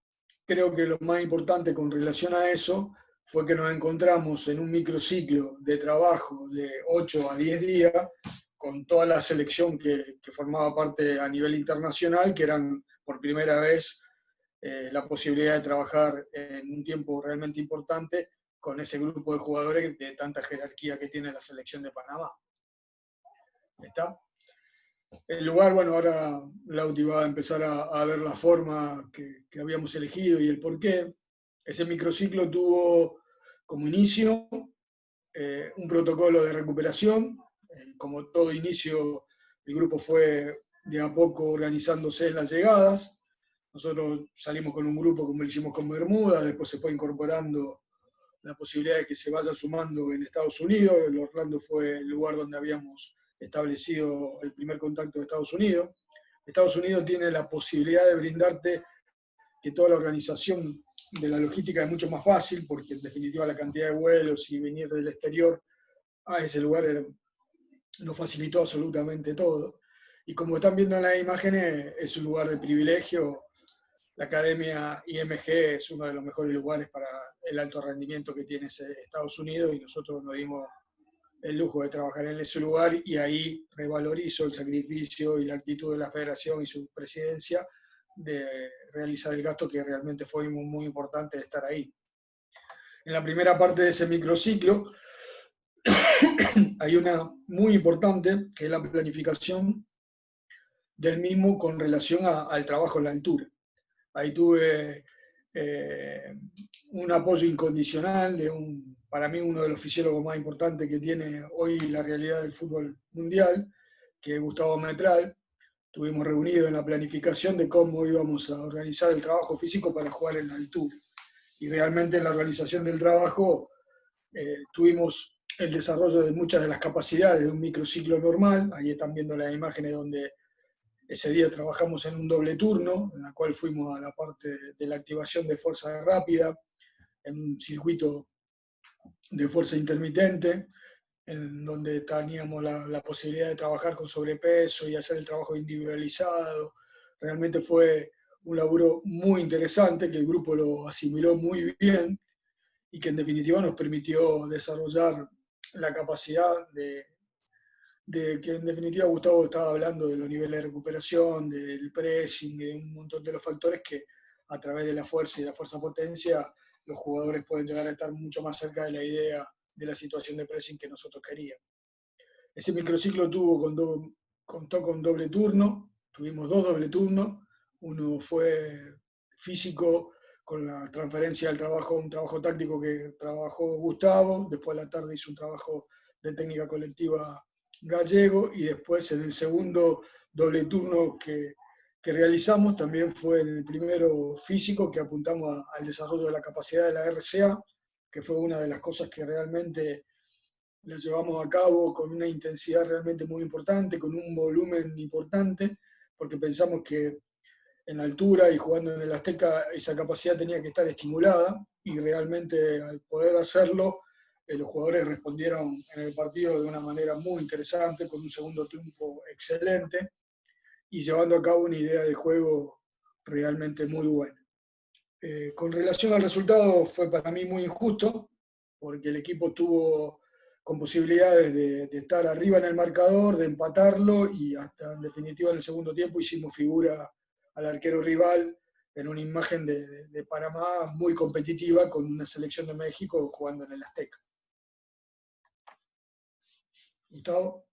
creo que lo más importante con relación a eso fue que nos encontramos en un microciclo de trabajo de 8 a 10 días con toda la selección que formaba parte a nivel internacional, que eran por primera vez la posibilidad de trabajar en un tiempo realmente importante con ese grupo de jugadores de tanta jerarquía que tiene la selección de Panamá. ¿Está? El lugar, bueno, ahora Lauti va a empezar a ver la forma que habíamos elegido y el porqué. Ese microciclo tuvo como inicio un protocolo de recuperación Como todo inicio, el grupo fue de a poco organizándose en las llegadas. Nosotros salimos con un grupo como lo hicimos con Bermuda, después se fue incorporando la posibilidad de que se vaya sumando en Estados Unidos. El Orlando fue el lugar donde habíamos establecido el primer contacto de Estados Unidos. Estados Unidos tiene la posibilidad de brindarte que toda la organización de la logística es mucho más fácil, porque en definitiva la cantidad de vuelos y venir del exterior a ese lugar nos facilitó absolutamente todo. Y como están viendo en las imágenes, es un lugar de privilegio. La Academia IMG es uno de los mejores lugares para el alto rendimiento que tiene Estados Unidos, y nosotros nos dimos el lujo de trabajar en ese lugar, y ahí revalorizo el sacrificio y la actitud de la federación y su presidencia de realizar el gasto, que realmente fue muy, muy importante de estar ahí. En la primera parte de ese microciclo hay una muy importante, que es la planificación del mismo con relación al trabajo en la altura. Ahí tuve un apoyo incondicional de para mí uno de los fisiólogos más importantes que tiene hoy la realidad del fútbol mundial, que es Gustavo Metral. Estuvimos reunidos en la planificación de cómo íbamos a organizar el trabajo físico para jugar en la altura. Y realmente en la organización del trabajo tuvimos el desarrollo de muchas de las capacidades de un microciclo normal. Ahí están viendo las imágenes donde ese día trabajamos en un doble turno, en la cual fuimos a la parte de la activación de fuerza rápida, en un circuito de fuerza intermitente, en donde teníamos la posibilidad de trabajar con sobrepeso y hacer el trabajo individualizado. Realmente fue un laburo muy interesante, que el grupo lo asimiló muy bien y que en definitiva nos permitió desarrollar la capacidad de que en definitiva Gustavo estaba hablando de los niveles de recuperación, del pressing, de un montón de los factores que a través de la fuerza y la fuerza potencia los jugadores pueden llegar a estar mucho más cerca de la idea de la situación de pressing que nosotros queríamos. Ese microciclo contó con doble turno, tuvimos 2 doble turnos, uno fue físico con la transferencia del trabajo, un trabajo táctico que trabajó Gustavo, después a la tarde hizo un trabajo de técnica colectiva Gallego, y después en el segundo doble turno que realizamos también fue en el primero físico, que apuntamos al desarrollo de la capacidad de la RCA, que fue una de las cosas que realmente la llevamos a cabo con una intensidad realmente muy importante, con un volumen importante, porque pensamos que en la altura y jugando en el Azteca esa capacidad tenía que estar estimulada, y realmente al poder hacerlo, los jugadores respondieron en el partido de una manera muy interesante, con un segundo tiempo excelente y llevando a cabo una idea de juego realmente muy buena. Con relación al resultado, fue para mí muy injusto, porque el equipo estuvo con posibilidades de estar arriba en el marcador, de empatarlo, y hasta en definitiva en el segundo tiempo hicimos figura al arquero rival en una imagen de Panamá muy competitiva, con una selección de México jugando en el Azteca. Gustavo.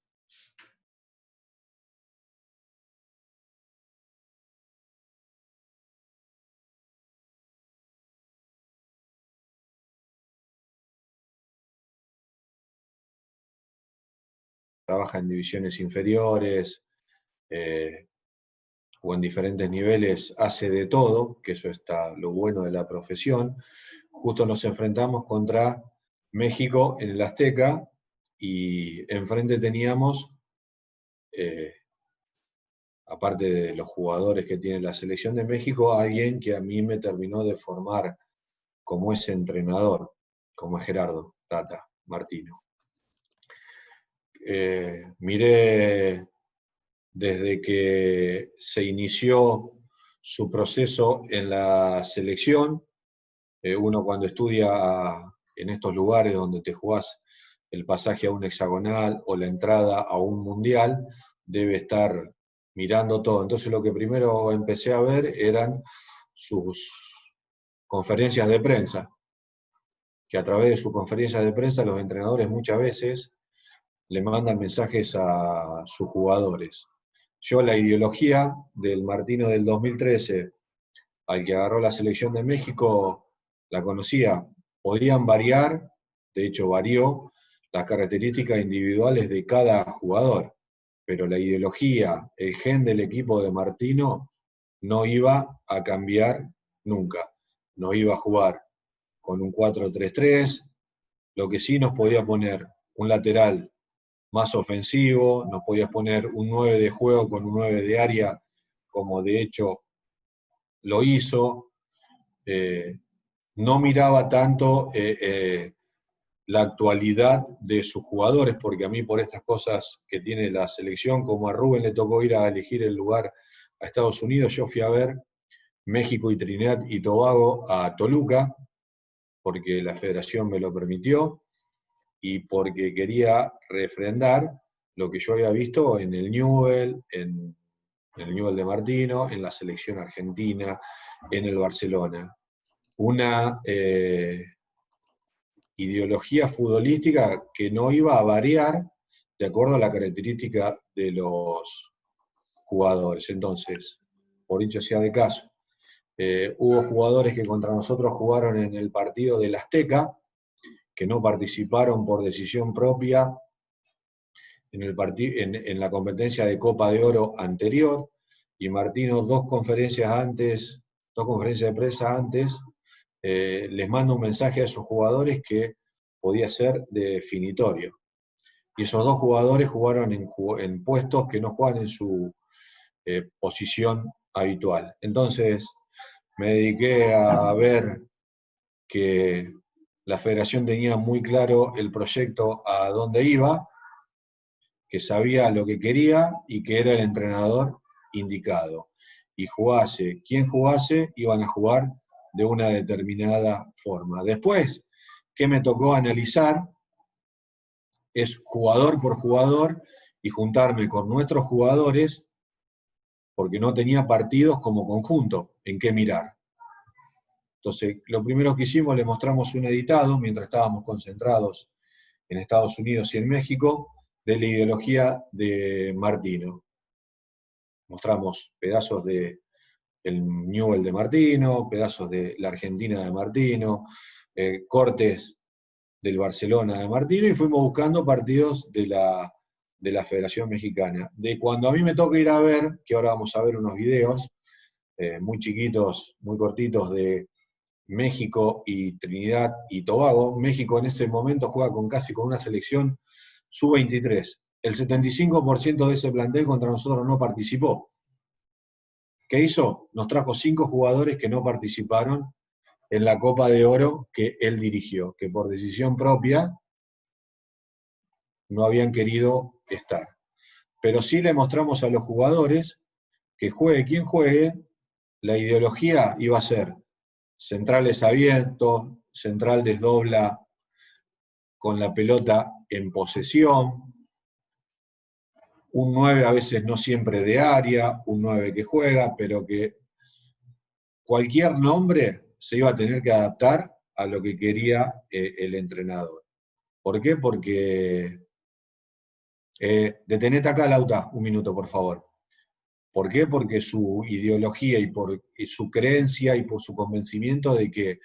Trabaja en divisiones inferiores o en diferentes niveles, hace de todo, que eso está lo bueno de la profesión. Justo nos enfrentamos contra México en el Azteca y enfrente teníamos, aparte de los jugadores que tiene la selección de México, alguien que a mí me terminó de formar como ese entrenador, como es Gerardo Tata Martino. Miré desde que se inició su proceso en la selección. Uno cuando estudia en estos lugares donde te jugás el pasaje a un hexagonal o la entrada a un mundial, debe estar mirando todo. Entonces lo que primero empecé a ver eran sus conferencias de prensa, que a través de sus conferencias de prensa los entrenadores muchas veces le mandan mensajes a sus jugadores. Yo la ideología del Martino del 2013, al que agarró la selección de México, la conocía. Podían variar, de hecho varió, las características individuales de cada jugador, pero la ideología, el gen del equipo de Martino no iba a cambiar nunca. No iba a jugar con un 4-3-3, lo que sí nos podía poner un lateral más ofensivo, nos podía poner un 9 de juego con un 9 de área, como de hecho lo hizo. No miraba tanto la actualidad de sus jugadores, porque a mí por estas cosas que tiene la selección, como a Rubén le tocó ir a elegir el lugar a Estados Unidos, yo fui a ver México y Trinidad y Tobago a Toluca, porque la federación me lo permitió, y porque quería refrendar lo que yo había visto en el Newell, en el Newell de Martino, en la selección argentina, en el Barcelona. Una ideología futbolística que no iba a variar de acuerdo a la característica de los jugadores. Entonces, por dicho sea de caso, hubo jugadores que contra nosotros jugaron en el partido del Azteca, que no participaron por decisión propia en la competencia de Copa de Oro anterior, y Martino dos conferencias de prensa antes, les manda un mensaje a esos jugadores que podía ser definitorio. Y esos dos jugadores jugaron en puestos que no juegan en su posición habitual. Entonces me dediqué a ver que la federación tenía muy claro el proyecto a dónde iba, que sabía lo que quería y que era el entrenador indicado. Y jugase quien jugase, iban a jugar de una determinada forma. Después, ¿qué me tocó analizar? Es jugador por jugador y juntarme con nuestros jugadores, porque no tenía partidos como conjunto en qué mirar. Entonces, lo primero que hicimos, le mostramos un editado, mientras estábamos concentrados en Estados Unidos y en México, de la ideología de Martino. Mostramos pedazos del Newell de Martino, pedazos de la Argentina de Martino, cortes del Barcelona de Martino, y fuimos buscando partidos de la Federación Mexicana. De cuando a mí me toca ir a ver, que ahora vamos a ver unos videos muy chiquitos, muy cortitos, de México y Trinidad y Tobago. México en ese momento juega casi con una selección sub-23. El 75% de ese plantel contra nosotros no participó. ¿Qué hizo? Nos trajo 5 jugadores que no participaron en la Copa de Oro que él dirigió, que por decisión propia no habían querido estar. Pero sí le mostramos a los jugadores que juegue quien juegue, la ideología iba a ser centrales abiertos, central desdobla con la pelota en posesión, un 9 a veces no siempre de área, un 9 que juega, pero que cualquier nombre se iba a tener que adaptar a lo que quería el entrenador. ¿Por qué? Porque... detenete acá, Lauta, un minuto, por favor. ¿Por qué? Porque su ideología y su creencia y por su convencimiento de que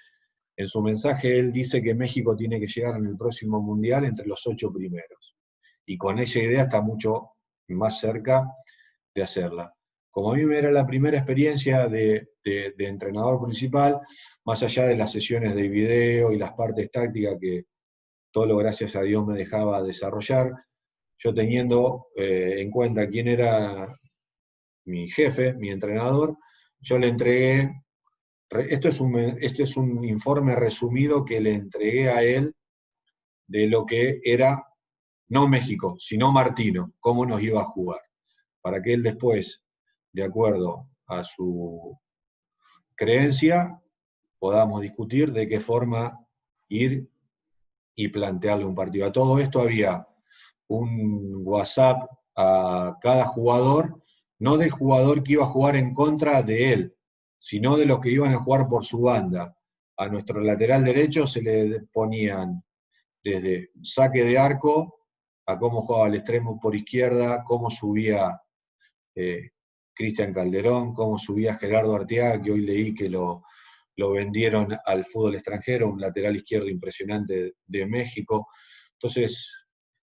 en su mensaje él dice que México tiene que llegar en el próximo Mundial entre los 8 primeros. Y con esa idea está mucho más cerca de hacerla. Como a mí me era la primera experiencia de entrenador principal, más allá de las sesiones de video y las partes tácticas que todo, gracias a Dios, me dejaba desarrollar, yo teniendo en cuenta quién era mi jefe, mi entrenador, yo le entregué, esto es un informe resumido que le entregué a él de lo que era, no México, sino Martino, cómo nos iba a jugar, para que él después, de acuerdo a su creencia, podamos discutir de qué forma ir y plantearle un partido. A todo esto había un WhatsApp a cada jugador, no del jugador que iba a jugar en contra de él, sino de los que iban a jugar por su banda. A nuestro lateral derecho se le ponían desde saque de arco, a cómo jugaba el extremo por izquierda, cómo subía Cristian Calderón, cómo subía Gerardo Arteaga, que hoy leí que lo vendieron al fútbol extranjero, un lateral izquierdo impresionante de México. Entonces,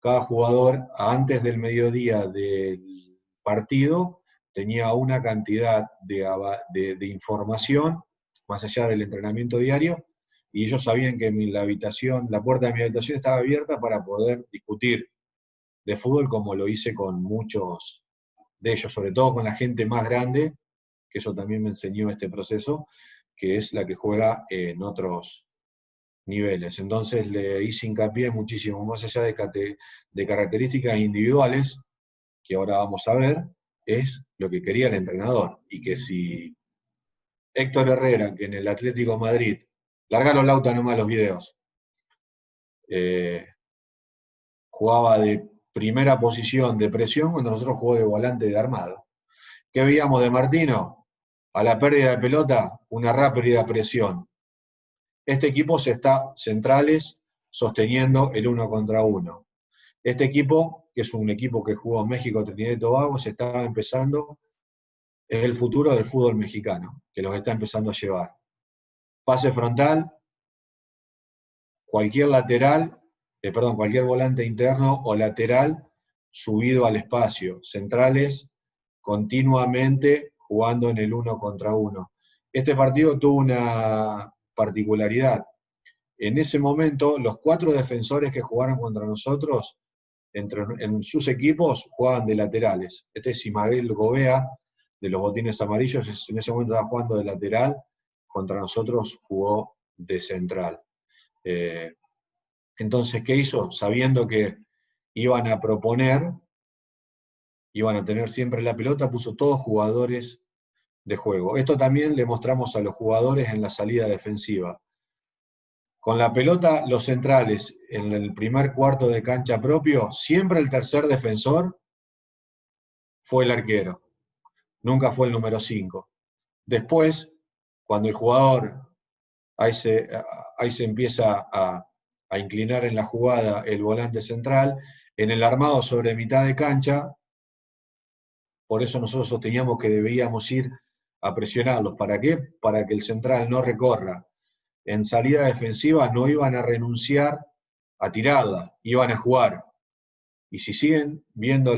cada jugador antes del mediodía del partido tenía una cantidad de información, más allá del entrenamiento diario, y ellos sabían que la puerta de mi habitación estaba abierta para poder discutir de fútbol, como lo hice con muchos de ellos, sobre todo con la gente más grande, que eso también me enseñó este proceso, que es la que juega en otros niveles. Entonces le hice hincapié muchísimo, más allá de características individuales, que ahora vamos a ver, es lo que quería el entrenador. Y que si Héctor Herrera, que en el Atlético de Madrid, largaron Lauta nomás los videos, jugaba de primera posición de presión, cuando nosotros jugamos de volante de armado. ¿Qué veíamos de Martino? A la pérdida de pelota, una rápida presión. Este equipo centrales sosteniendo el 1 contra 1. Este equipo, que es un equipo que jugó en México, Trinidad y Tobago, se está empezando, es el futuro del fútbol mexicano, que los está empezando a llevar. Pase frontal, cualquier cualquier volante interno o lateral subido al espacio, centrales continuamente jugando en el 1 contra 1. Este partido tuvo una particularidad. En ese momento, los 4 defensores que jugaron contra nosotros, en sus equipos, jugaban de laterales. Este es Ismael Gobea, de los Botines Amarillos, en ese momento estaba jugando de lateral, contra nosotros jugó de central. Entonces, ¿qué hizo? Sabiendo que iban a proponer, iban a tener siempre la pelota, puso todos jugadores de juego. Esto también le mostramos a los jugadores en la salida defensiva. Con la pelota, los centrales, en el primer cuarto de cancha propio, siempre el tercer defensor fue el arquero. Nunca fue el número 5. Después, cuando el jugador ahí se empieza a inclinar en la jugada el volante central, en el armado sobre mitad de cancha, por eso nosotros sosteníamos que debíamos ir a presionarlos. ¿Para qué? Para que el central no recorra. En salida defensiva no iban a renunciar a tirarla, iban a jugar. Y si siguen viendo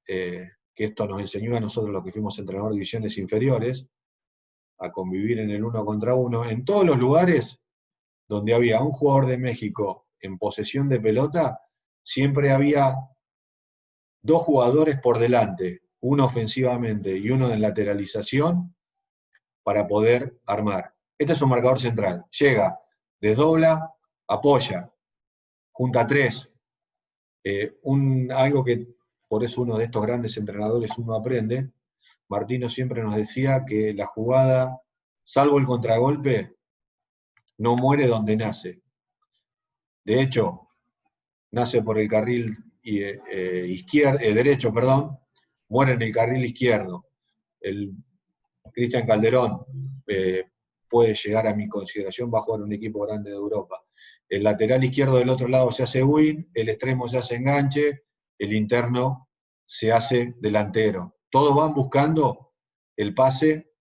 que esto nos enseñó a nosotros los que fuimos entrenadores de divisiones inferiores, a convivir en el 1 contra 1, en todos los lugares donde había un jugador de México en posesión de pelota, siempre había 2 jugadores por delante, uno ofensivamente y uno en lateralización, para poder armar. Este es un marcador central. Llega, desdobla, apoya, junta 3. Algo que por eso uno de estos grandes entrenadores uno aprende. Martino siempre nos decía que la jugada, salvo el contragolpe, no muere donde nace. De hecho, nace por el carril derecho, muere en el carril izquierdo. Cristian Calderón puede llegar a mi consideración, va a jugar un equipo grande de Europa. El lateral izquierdo del otro lado se hace wing, el extremo se hace enganche, el interno se hace delantero. Todos van buscando el pase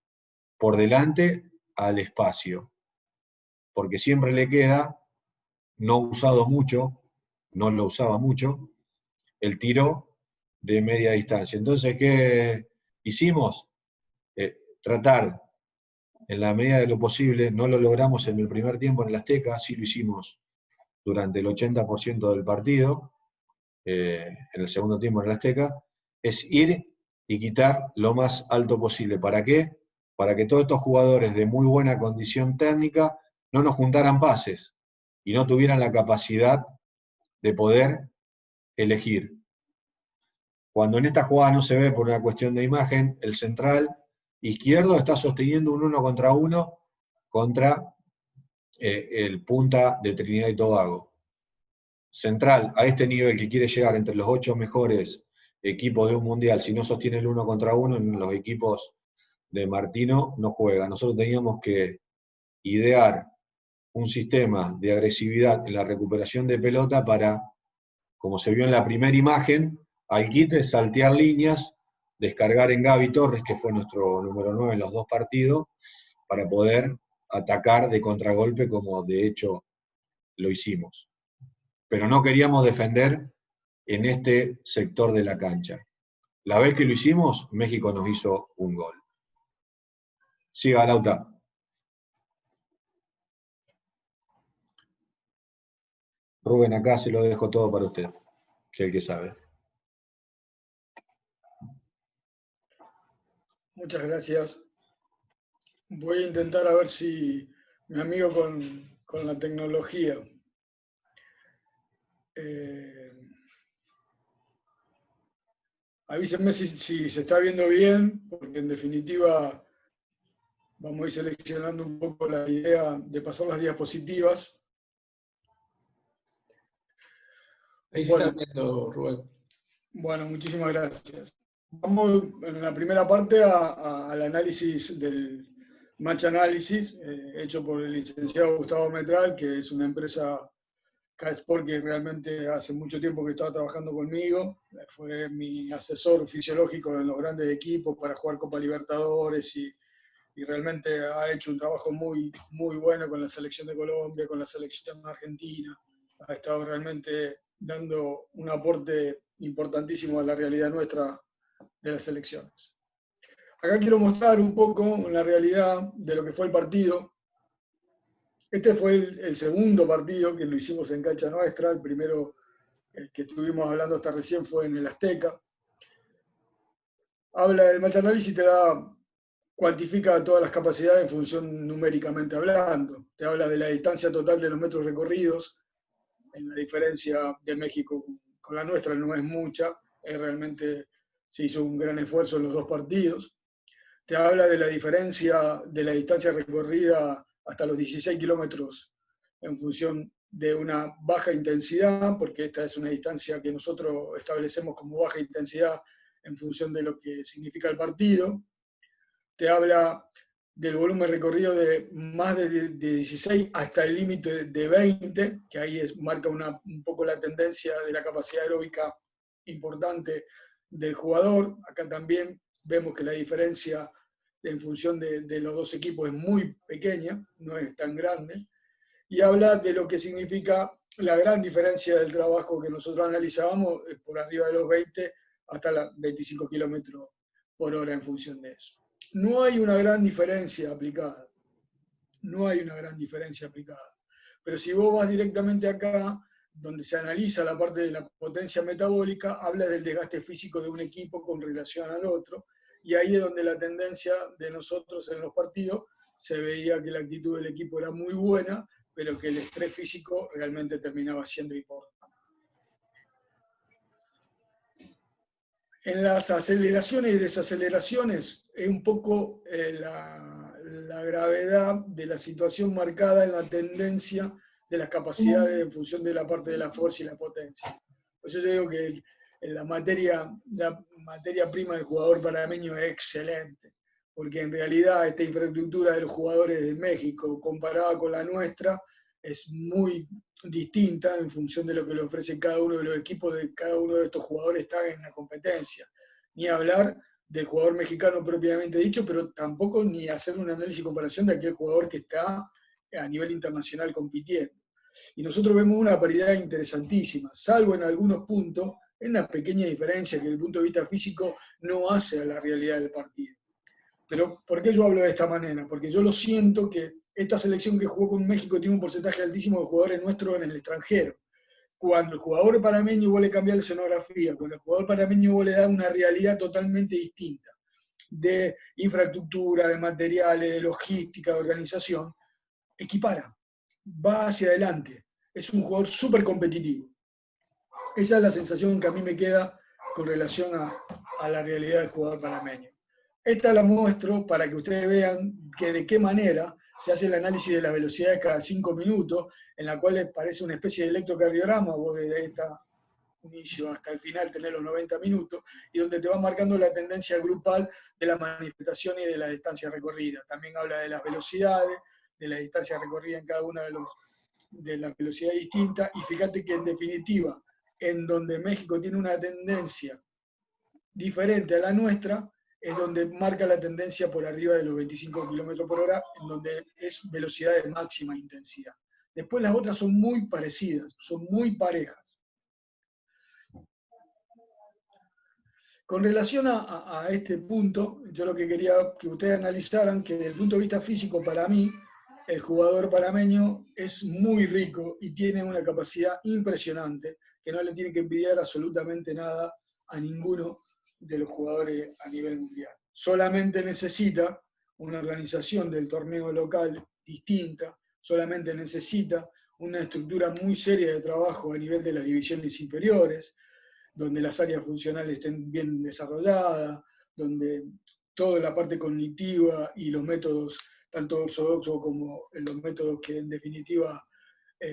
por delante al espacio, porque siempre le queda, no usado mucho, no lo usaba mucho, el tiro de media distancia. Entonces, ¿qué hicimos? Tratar, en la medida de lo posible, no lo logramos en el primer tiempo en el Azteca, sí lo hicimos durante el 80% del partido, en el segundo tiempo en el Azteca, es ir y quitar lo más alto posible. ¿Para qué? Para que todos estos jugadores de muy buena condición técnica no nos juntaran pases y no tuvieran la capacidad de poder elegir. Cuando en esta jugada no se ve por una cuestión de imagen, el central izquierdo está sosteniendo un 1 contra 1 contra el punta de Trinidad y Tobago. Central, a este nivel que quiere llegar entre los 8 mejores equipos de un mundial, si no sostiene el 1 contra 1, en los equipos de Martino no juega. Nosotros teníamos que idear un sistema de agresividad en la recuperación de pelota para, como se vio en la primera imagen, al quite saltear líneas, descargar en Gaby Torres, que fue nuestro número 9 en los 2 partidos, para poder atacar de contragolpe, como de hecho lo hicimos. pero no queríamos defender en este sector de la cancha. La vez que lo hicimos, México nos hizo un gol. Siga, Lauta. Rubén, acá se lo dejo todo para usted, que es el que sabe. Muchas gracias. Voy a intentar a ver si mi amigo con la tecnología. Avísenme si se está viendo bien, porque en definitiva vamos a ir seleccionando un poco la idea de pasar las diapositivas. Ahí se está viendo, Rubén. Bueno, muchísimas gracias. Vamos en la primera parte al análisis del Match Analysis, hecho por el licenciado Gustavo Metral, que es una empresa K-Sport que realmente hace mucho tiempo que estaba trabajando conmigo. Fue mi asesor fisiológico en los grandes equipos para jugar Copa Libertadores y realmente ha hecho un trabajo muy, muy bueno con la selección de Colombia, con la selección argentina. Ha estado realmente dando un aporte importantísimo a la realidad nuestra de las selecciones. Acá quiero mostrar un poco la realidad de lo que fue el partido. Este fue el segundo partido que lo hicimos en cancha nuestra. El primero, el que estuvimos hablando hasta recién, fue en el Azteca. Habla del match análisis y cuantifica todas las capacidades en función numéricamente hablando. Te habla de la distancia total de los metros recorridos. En la diferencia de México con la nuestra no es mucha. Realmente se hizo un gran esfuerzo en los dos partidos. Te habla de la diferencia de la distancia recorrida hasta los 16 kilómetros en función de una baja intensidad, porque esta es una distancia que nosotros establecemos como baja intensidad en función de lo que significa el partido. Te habla del volumen recorrido de más de 16 hasta el límite de 20, que ahí marca un poco la tendencia de la capacidad aeróbica importante del jugador. Acá también vemos que la diferencia en función de los dos equipos es muy pequeña, no es tan grande, y habla de lo que significa la gran diferencia del trabajo que nosotros analizábamos por arriba de los 20 hasta los 25 kilómetros por hora en función de eso. No hay una gran diferencia aplicada, no hay una gran diferencia aplicada, pero si vos vas directamente acá, donde se analiza la parte de la potencia metabólica, habla del desgaste físico de un equipo con relación al otro, y ahí es donde la tendencia de nosotros en los partidos se veía que la actitud del equipo era muy buena, pero que el estrés físico realmente terminaba siendo importante. En las aceleraciones y desaceleraciones es un poco la gravedad de la situación marcada en la tendencia de las capacidades en función de la parte de la fuerza y la potencia. Por eso yo digo que la materia prima del jugador panameño es excelente, porque en realidad esta infraestructura de los jugadores de México comparada con la nuestra es muy distinta en función de lo que le ofrece cada uno de los equipos de cada uno de estos jugadores está en la competencia. Ni hablar del jugador mexicano propiamente dicho, pero tampoco ni hacer un análisis y comparación de aquel jugador que está a nivel internacional compitiendo. Y nosotros vemos una paridad interesantísima, salvo en algunos puntos, en una pequeña diferencia que desde el punto de vista físico no hace a la realidad del partido. Pero ¿por qué yo hablo de esta manera? Porque yo lo siento que esta selección que jugó con México tiene un porcentaje altísimo de jugadores nuestros en el extranjero. Cuando el jugador panameño vos le cambiar la escenografía, cuando el jugador panameño vos le da una realidad totalmente distinta de infraestructura, de materiales, de logística, de organización, equipara, va hacia adelante. Es un jugador súper competitivo. Esa es la sensación que a mí me queda con relación a la realidad del jugador panameño. Esta la muestro para que ustedes vean que de qué manera se hace el análisis de las velocidades cada 5 minutos, en la cual parece una especie de electrocardiograma, vos desde este inicio hasta el final tenés los 90 minutos, y donde te va marcando la tendencia grupal de la manifestación y de la distancia recorrida. También habla de las velocidades, de la distancia recorrida en cada una de las velocidades distintas, y fíjate que en definitiva, en donde México tiene una tendencia diferente a la nuestra, es donde marca la tendencia por arriba de los 25 km por hora, en donde es velocidad de máxima intensidad. Después las otras son muy parecidas, son muy parejas. Con relación a este punto, yo lo que quería que ustedes analizaran, que desde el punto de vista físico, para mí, el jugador panameño es muy rico y tiene una capacidad impresionante, que no le tiene que envidiar absolutamente nada a ninguno de los jugadores a nivel mundial. Solamente necesita una organización del torneo local distinta, solamente necesita una estructura muy seria de trabajo a nivel de las divisiones inferiores, donde las áreas funcionales estén bien desarrolladas, donde toda la parte cognitiva y los métodos, tanto ortodoxos como los métodos que en definitiva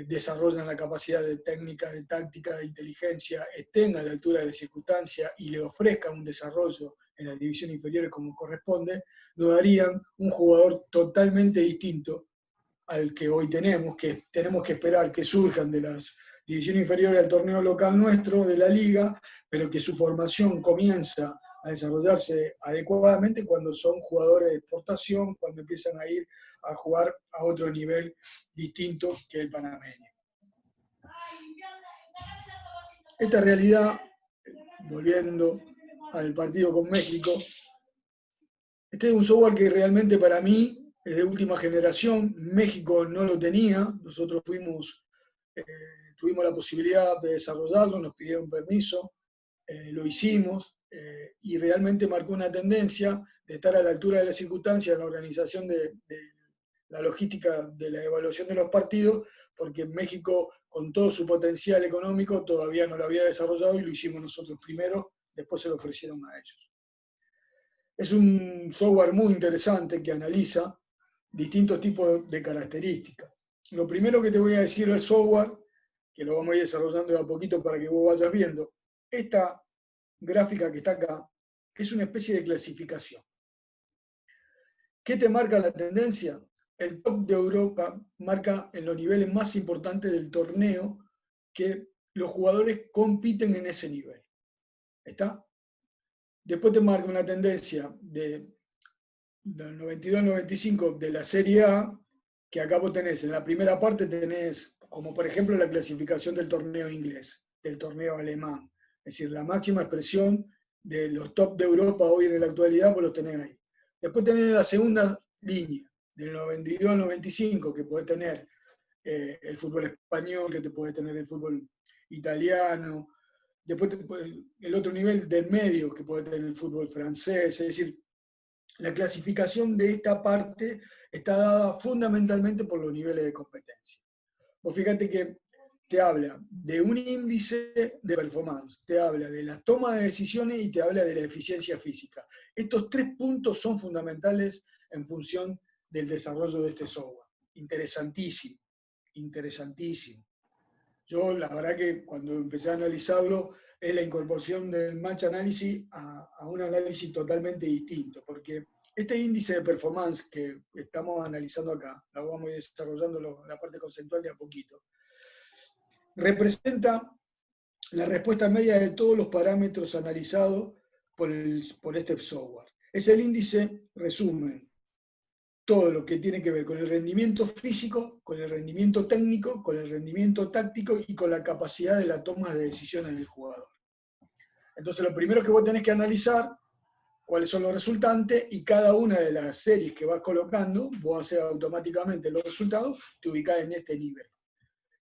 desarrollan la capacidad de técnica, de táctica, de inteligencia, estén a la altura de la circunstancia y le ofrezcan un desarrollo en las divisiones inferiores como corresponde, nos darían un jugador totalmente distinto al que hoy tenemos que esperar que surjan de las divisiones inferiores al torneo local nuestro, de la liga, pero que su formación comienza a desarrollarse adecuadamente cuando son jugadores de exportación, cuando empiezan a ir a jugar a otro nivel distinto que el panameño. Esta realidad, volviendo al partido con México, este es un software que realmente para mí es de última generación. México no lo tenía, nosotros tuvimos la posibilidad de desarrollarlo, nos pidieron permiso, lo hicimos y realmente marcó una tendencia de estar a la altura de las circunstancias en la organización de la logística de la evaluación de los partidos, porque México, con todo su potencial económico, todavía no lo había desarrollado y lo hicimos nosotros primero, después se lo ofrecieron a ellos. Es un software muy interesante que analiza distintos tipos de características. Lo primero que te voy a decir del software, que lo vamos a ir desarrollando de a poquito para que vos vayas viendo, esta gráfica que está acá es una especie de clasificación. ¿Qué te marca la tendencia? El top de Europa marca en los niveles más importantes del torneo que los jugadores compiten en ese nivel. ¿Está? Después te marca una tendencia del 92-95 de la Serie A, que acá vos tenés, en la primera parte tenés, como por ejemplo la clasificación del torneo inglés, del torneo alemán. Es decir, la máxima expresión de los top de Europa hoy en la actualidad, vos los tenés ahí. Después tenés la segunda línea, del 92 al 95, que podés tener el fútbol español, que te podés tener el fútbol italiano. Después el otro nivel del medio, que puede tener el fútbol francés. Es decir, la clasificación de esta parte está dada fundamentalmente por los niveles de competencia. Vos fíjate que te habla de un índice de performance, te habla de la toma de decisiones y te habla de la eficiencia física. Estos tres puntos son fundamentales en función del desarrollo de este software. Interesantísimo, interesantísimo. Yo, la verdad que cuando empecé a analizarlo, es la incorporación del match analysis a un análisis totalmente distinto, porque este índice de performance que estamos analizando acá, lo vamos a ir desarrollando la parte conceptual de a poquito, representa la respuesta media de todos los parámetros analizados por este software. Es el índice resumen todo lo que tiene que ver con el rendimiento físico, con el rendimiento técnico, con el rendimiento táctico y con la capacidad de la toma de decisiones del jugador. Entonces, lo primero que vos tenés que analizar, cuáles son los resultantes, y cada una de las series que vas colocando, vos haces automáticamente los resultados, te ubicás en este nivel.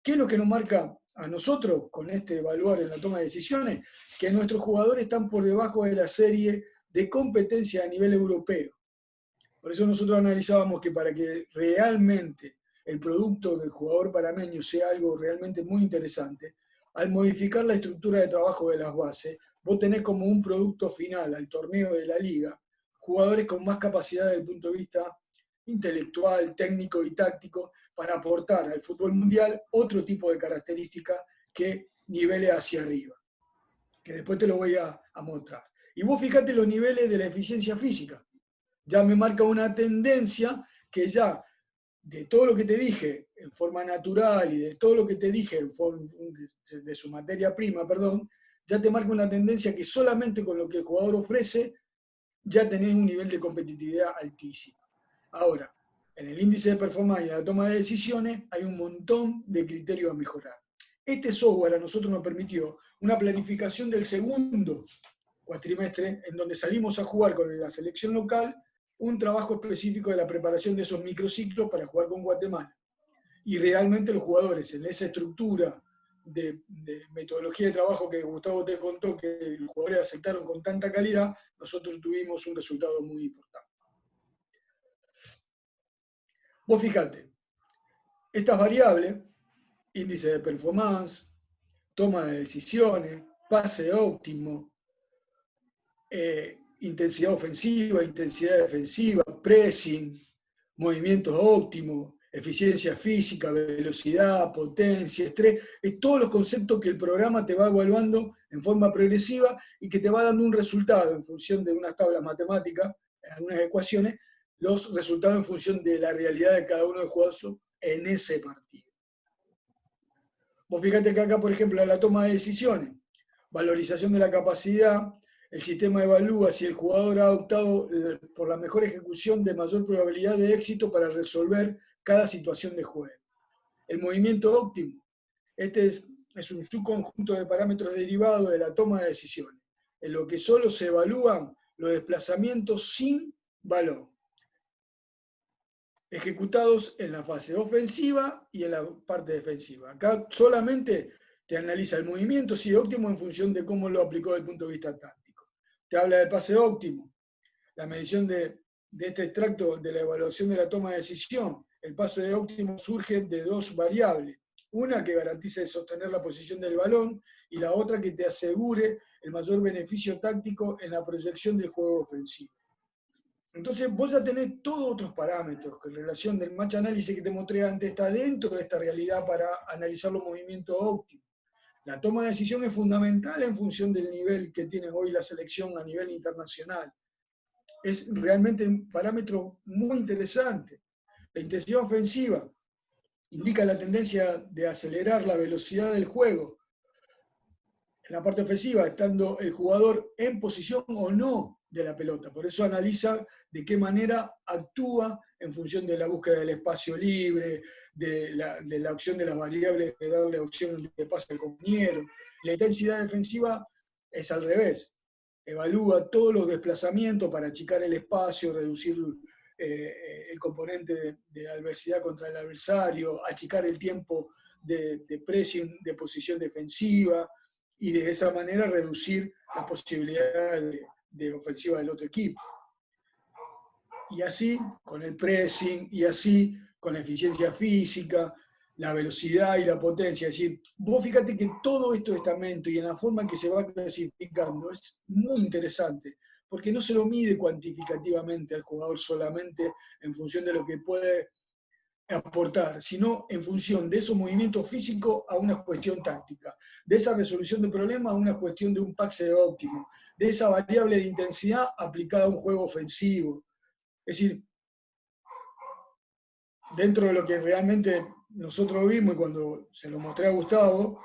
¿Qué es lo que nos marca a nosotros con este evaluar en la toma de decisiones? Que nuestros jugadores están por debajo de la serie de competencia a nivel europeo. Por eso nosotros analizábamos que para que realmente el producto del jugador panameño sea algo realmente muy interesante, al modificar la estructura de trabajo de las bases, vos tenés como un producto final al torneo de la liga, jugadores con más capacidad desde el punto de vista intelectual, técnico y táctico, para aportar al fútbol mundial otro tipo de características que nivele hacia arriba, que después te lo voy a mostrar. Y vos fijate los niveles de la eficiencia física. Ya me marca una tendencia que ya, de todo lo que te dije en forma natural y de todo lo que te dije en forma de su materia prima, perdón, ya te marca una tendencia que solamente con lo que el jugador ofrece ya tenés un nivel de competitividad altísimo. Ahora, En el índice de performance y en la toma de decisiones hay un montón de criterios a mejorar. Este software a nosotros nos permitió una planificación del segundo cuatrimestre, en donde salimos a jugar con la selección local un trabajo específico de la preparación de esos microciclos para jugar con Guatemala. Y realmente los jugadores, en esa estructura de metodología de trabajo que Gustavo te contó, que los jugadores aceptaron con tanta calidad, nosotros tuvimos un resultado muy importante. Vos fijate, estas variables, índice de performance, toma de decisiones, pase óptimo, intensidad ofensiva, intensidad defensiva, pressing, movimientos óptimos, eficiencia física, velocidad, potencia, estrés, es todos los conceptos que el programa te va evaluando en forma progresiva y que te va dando un resultado en función de unas tablas matemáticas, algunas ecuaciones, los resultados en función de la realidad de cada uno de los jugadores en ese partido. Vos fíjate que acá, por ejemplo, la toma de decisiones, valorización de la capacidad, el sistema evalúa si el jugador ha optado por la mejor ejecución de mayor probabilidad de éxito para resolver cada situación de juego. El movimiento óptimo, este es un subconjunto de parámetros derivados de la toma de decisiones, en lo que solo se evalúan los desplazamientos sin valor, ejecutados en la fase ofensiva y en la parte defensiva. Acá solamente te analiza el movimiento, si óptimo, en función de cómo lo aplicó desde el punto de vista táctico. Te habla del pase óptimo, la medición de este extracto de la evaluación de la toma de decisión. El pase óptimo surge de dos variables, una que garantice sostener la posición del balón y la otra que te asegure el mayor beneficio táctico en la proyección del juego ofensivo. Entonces vos ya tenés todos otros parámetros que en relación del match análisis que te mostré antes está dentro de esta realidad para analizar los movimientos óptimos. La toma de decisión es fundamental en función del nivel que tiene hoy la selección a nivel internacional. Es realmente un parámetro muy interesante. La intensidad ofensiva indica la tendencia de acelerar la velocidad del juego. En la parte ofensiva, estando el jugador en posición o no de la pelota. Por eso analiza de qué manera actúa en función de la búsqueda del espacio libre, de la opción de las variables, de darle opción de pase al compañero. La intensidad defensiva es al revés. Evalúa todos los desplazamientos para achicar el espacio, reducir el componente de adversidad contra el adversario, achicar el tiempo de pressing de posición defensiva y de esa manera reducir las posibilidades de ofensiva del otro equipo. Y así con el pressing, y así con la eficiencia física, la velocidad y la potencia. Es decir, vos fíjate que todo esto estamento y en la forma en que se va clasificando es muy interesante, porque no se lo mide cuantificativamente al jugador solamente en función de lo que puede aportar, sino en función de esos movimientos físicos a una cuestión táctica, de esa resolución de problemas a una cuestión de un pase óptimo, de esa variable de intensidad aplicada a un juego ofensivo. Es decir, dentro de lo que realmente nosotros vimos y cuando se lo mostré a Gustavo,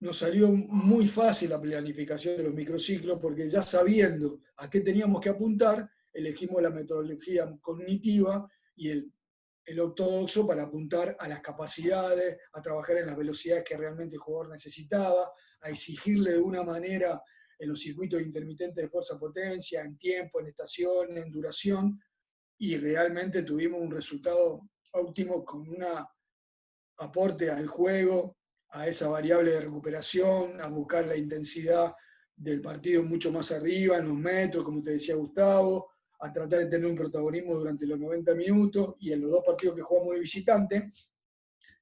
nos salió muy fácil la planificación de los microciclos porque ya sabiendo a qué teníamos que apuntar, elegimos la metodología cognitiva y el ortodoxo para apuntar a las capacidades, a trabajar en las velocidades que realmente el jugador necesitaba, a exigirle de una manera en los circuitos intermitentes de fuerza-potencia, en tiempo, en estación, en duración, y realmente tuvimos un resultado óptimo con un aporte al juego, a esa variable de recuperación, a buscar la intensidad del partido mucho más arriba, en los metros, como te decía Gustavo, a tratar de tener un protagonismo durante los 90 minutos, y en los dos partidos que jugamos de visitante,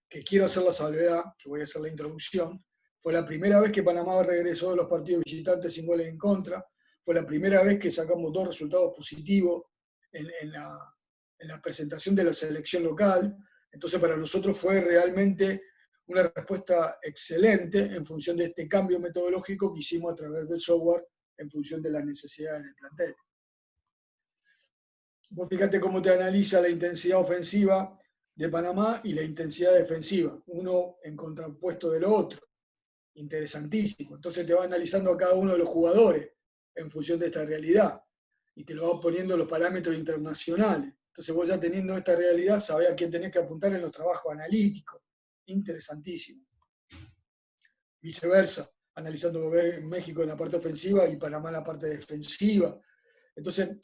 que quiero hacer la salvedad, que voy a hacer la introducción, fue la primera vez que Panamá regresó de los partidos visitantes sin goles en contra, fue la primera vez que sacamos dos resultados positivos en la presentación de la selección local. Entonces para nosotros fue realmente una respuesta excelente en función de este cambio metodológico que hicimos a través del software en función de las necesidades del plantel. Vos fíjate cómo te analiza la intensidad ofensiva de Panamá y la intensidad defensiva, uno en contrapuesto del otro. Interesantísimo. Entonces te va analizando a cada uno de los jugadores en función de esta realidad y te lo va poniendo los parámetros internacionales. Entonces vos ya teniendo esta realidad, sabés a quién tenés que apuntar en los trabajos analíticos. Interesantísimo. Viceversa, analizando México en la parte ofensiva y Panamá en la parte defensiva. Entonces,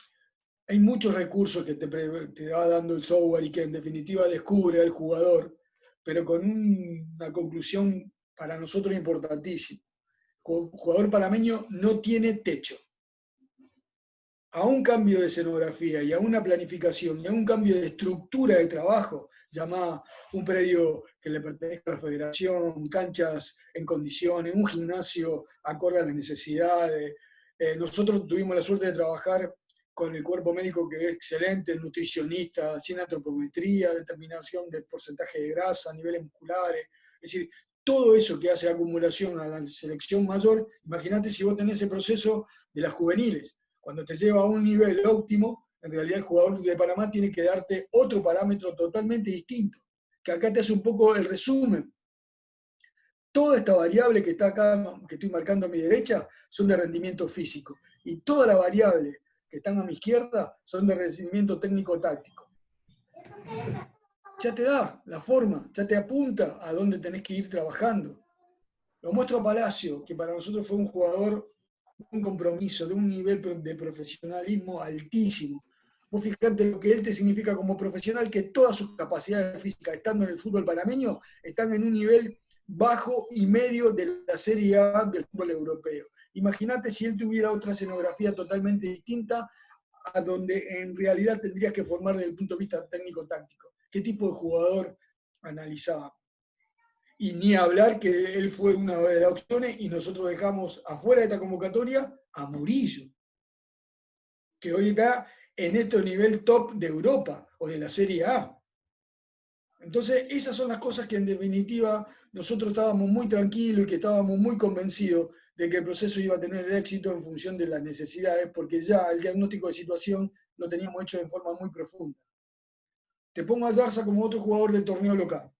hay muchos recursos que te va dando el software y que en definitiva descubre al jugador, pero con una conclusión para nosotros importantísima. El jugador panameño no tiene techo. A un cambio de escenografía y a una planificación y a un cambio de estructura de trabajo, llamada un predio que le pertenezca a la federación, canchas en condiciones, un gimnasio acorde a las necesidades. Nosotros tuvimos la suerte de trabajar con el cuerpo médico que es excelente, nutricionista, sin antropometría, determinación del porcentaje de grasa, niveles musculares. Es decir, todo eso que hace acumulación a la selección mayor, imagínate si vos tenés ese proceso de las juveniles. Cuando te lleva a un nivel óptimo, en realidad el jugador de Panamá tiene que darte otro parámetro totalmente distinto, que acá te hace un poco el resumen. Toda esta variable que está acá, que estoy marcando a mi derecha, son de rendimiento físico. Y todas las variables que están a mi izquierda son de rendimiento técnico-táctico. Ya te da la forma, ya te apunta a dónde tenés que ir trabajando. Lo muestro a Palacio, que para nosotros fue un jugador un compromiso, de un nivel de profesionalismo altísimo. Vos fijate lo que él te significa como profesional, que todas sus capacidades físicas, estando en el fútbol panameño, están en un nivel bajo y medio de la Serie A del fútbol europeo. Imagínate si él tuviera otra escenografía totalmente distinta, a donde en realidad tendrías que formar desde el punto de vista técnico-táctico. ¿Qué tipo de jugador analizaba? Y ni hablar que él fue una de las opciones y nosotros dejamos afuera de esta convocatoria a Murillo, que hoy está en este nivel top de Europa o de la Serie A. Entonces, esas son las cosas que en definitiva nosotros estábamos muy tranquilos y que estábamos muy convencidos de que el proceso iba a tener éxito en función de las necesidades, porque ya el diagnóstico de situación lo teníamos hecho de forma muy profunda. Te pongo a Yarza como otro jugador del torneo local.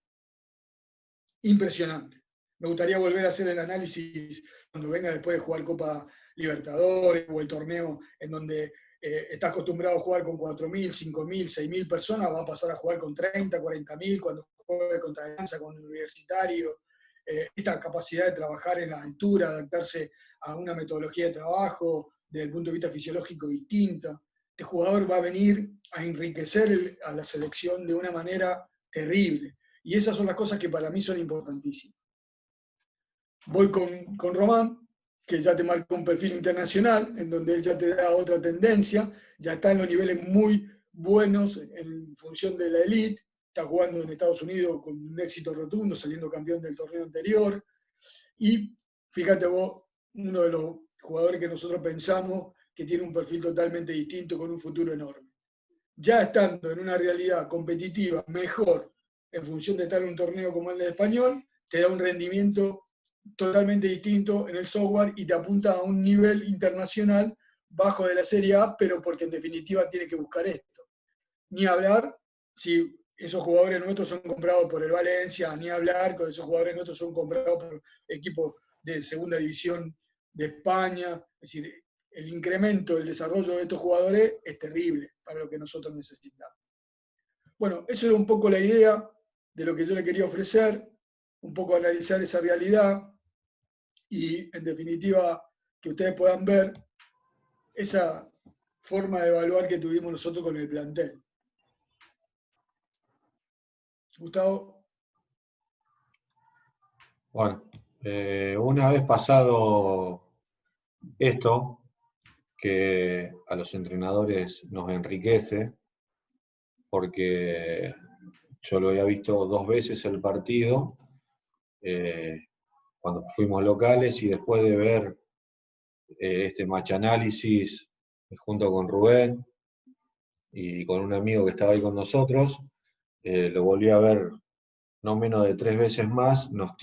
Impresionante. Me gustaría volver a hacer el análisis cuando venga después de jugar Copa Libertadores o el torneo en donde está acostumbrado a jugar con 4.000, 5.000, 6.000 personas, va a pasar a jugar con 30, 40.000 cuando juegue contra Alianza, con el Universitario. Esta capacidad de trabajar en la altura, adaptarse a una metodología de trabajo desde el punto de vista fisiológico distinta. Este jugador va a venir a enriquecer a la selección de una manera terrible. Y esas son las cosas que para mí son importantísimas. Voy con Román, que ya te marca un perfil internacional, en donde él ya te da otra tendencia, ya está en los niveles muy buenos en función de la elite, está jugando en Estados Unidos con un éxito rotundo, saliendo campeón del torneo anterior, y fíjate vos, uno de los jugadores que nosotros pensamos que tiene un perfil totalmente distinto, con un futuro enorme. Ya estando en una realidad competitiva mejor, en función de estar en un torneo como el de Español, te da un rendimiento totalmente distinto en el software y te apunta a un nivel internacional bajo de la Serie A, pero porque en definitiva tiene que buscar esto. Ni hablar si esos jugadores nuestros son comprados por el Valencia, ni hablar que esos jugadores nuestros son comprados por equipos de segunda división de España. Es decir, el incremento, el desarrollo de estos jugadores es terrible para lo que nosotros necesitamos. Bueno, eso era un poco la idea de lo que yo le quería ofrecer, un poco analizar esa realidad y, en definitiva, que ustedes puedan ver esa forma de evaluar que tuvimos nosotros con el plantel. Gustavo. Bueno, una vez pasado esto, que a los entrenadores nos enriquece, porque yo lo había visto 2 veces el partido, cuando fuimos locales, y después de ver este match análisis junto con Rubén y con un amigo que estaba ahí con nosotros, lo volví a ver no menos de 3 veces más, nos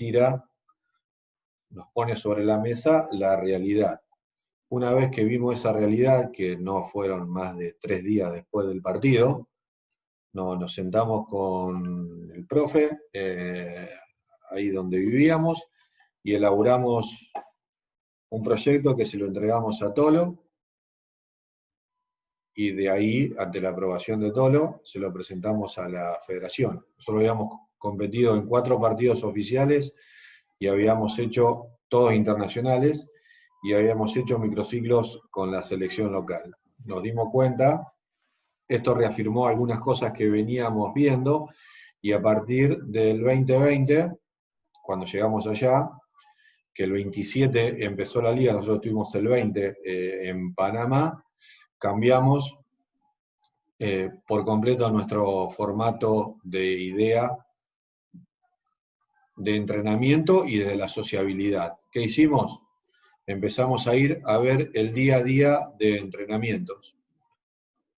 pone sobre la mesa la realidad. Una vez que vimos esa realidad, que no fueron más de 3 días después del partido, nos sentamos con el profe, ahí donde vivíamos, y elaboramos un proyecto que se lo entregamos a Tolo, y de ahí, ante la aprobación de Tolo, se lo presentamos a la federación. Nosotros habíamos competido en 4 partidos oficiales y habíamos hecho todos internacionales y habíamos hecho microciclos con la selección local. Nos dimos cuenta, esto reafirmó algunas cosas que veníamos viendo, y a partir del 2020, cuando llegamos allá, que el 27 empezó la liga, nosotros estuvimos el 20 en Panamá, cambiamos por completo nuestro formato de idea de entrenamiento y de la sociabilidad. ¿Qué hicimos? Empezamos a ir a ver el día a día de entrenamientos.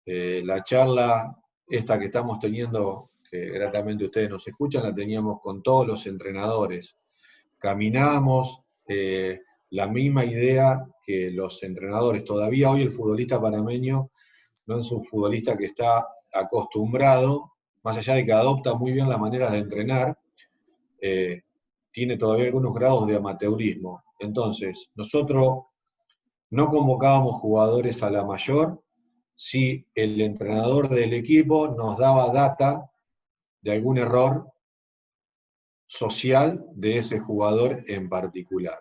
La charla esta que estamos teniendo, que gratamente ustedes nos escuchan, la teníamos con todos los entrenadores. Caminamos la misma idea que los entrenadores. Todavía hoy el futbolista panameño no es un futbolista que está acostumbrado, más allá de que adopta muy bien la manera de entrenar, tiene todavía algunos grados de amateurismo. Entonces, nosotros no convocábamos jugadores a la mayor si el entrenador del equipo nos daba data de algún error social de ese jugador en particular.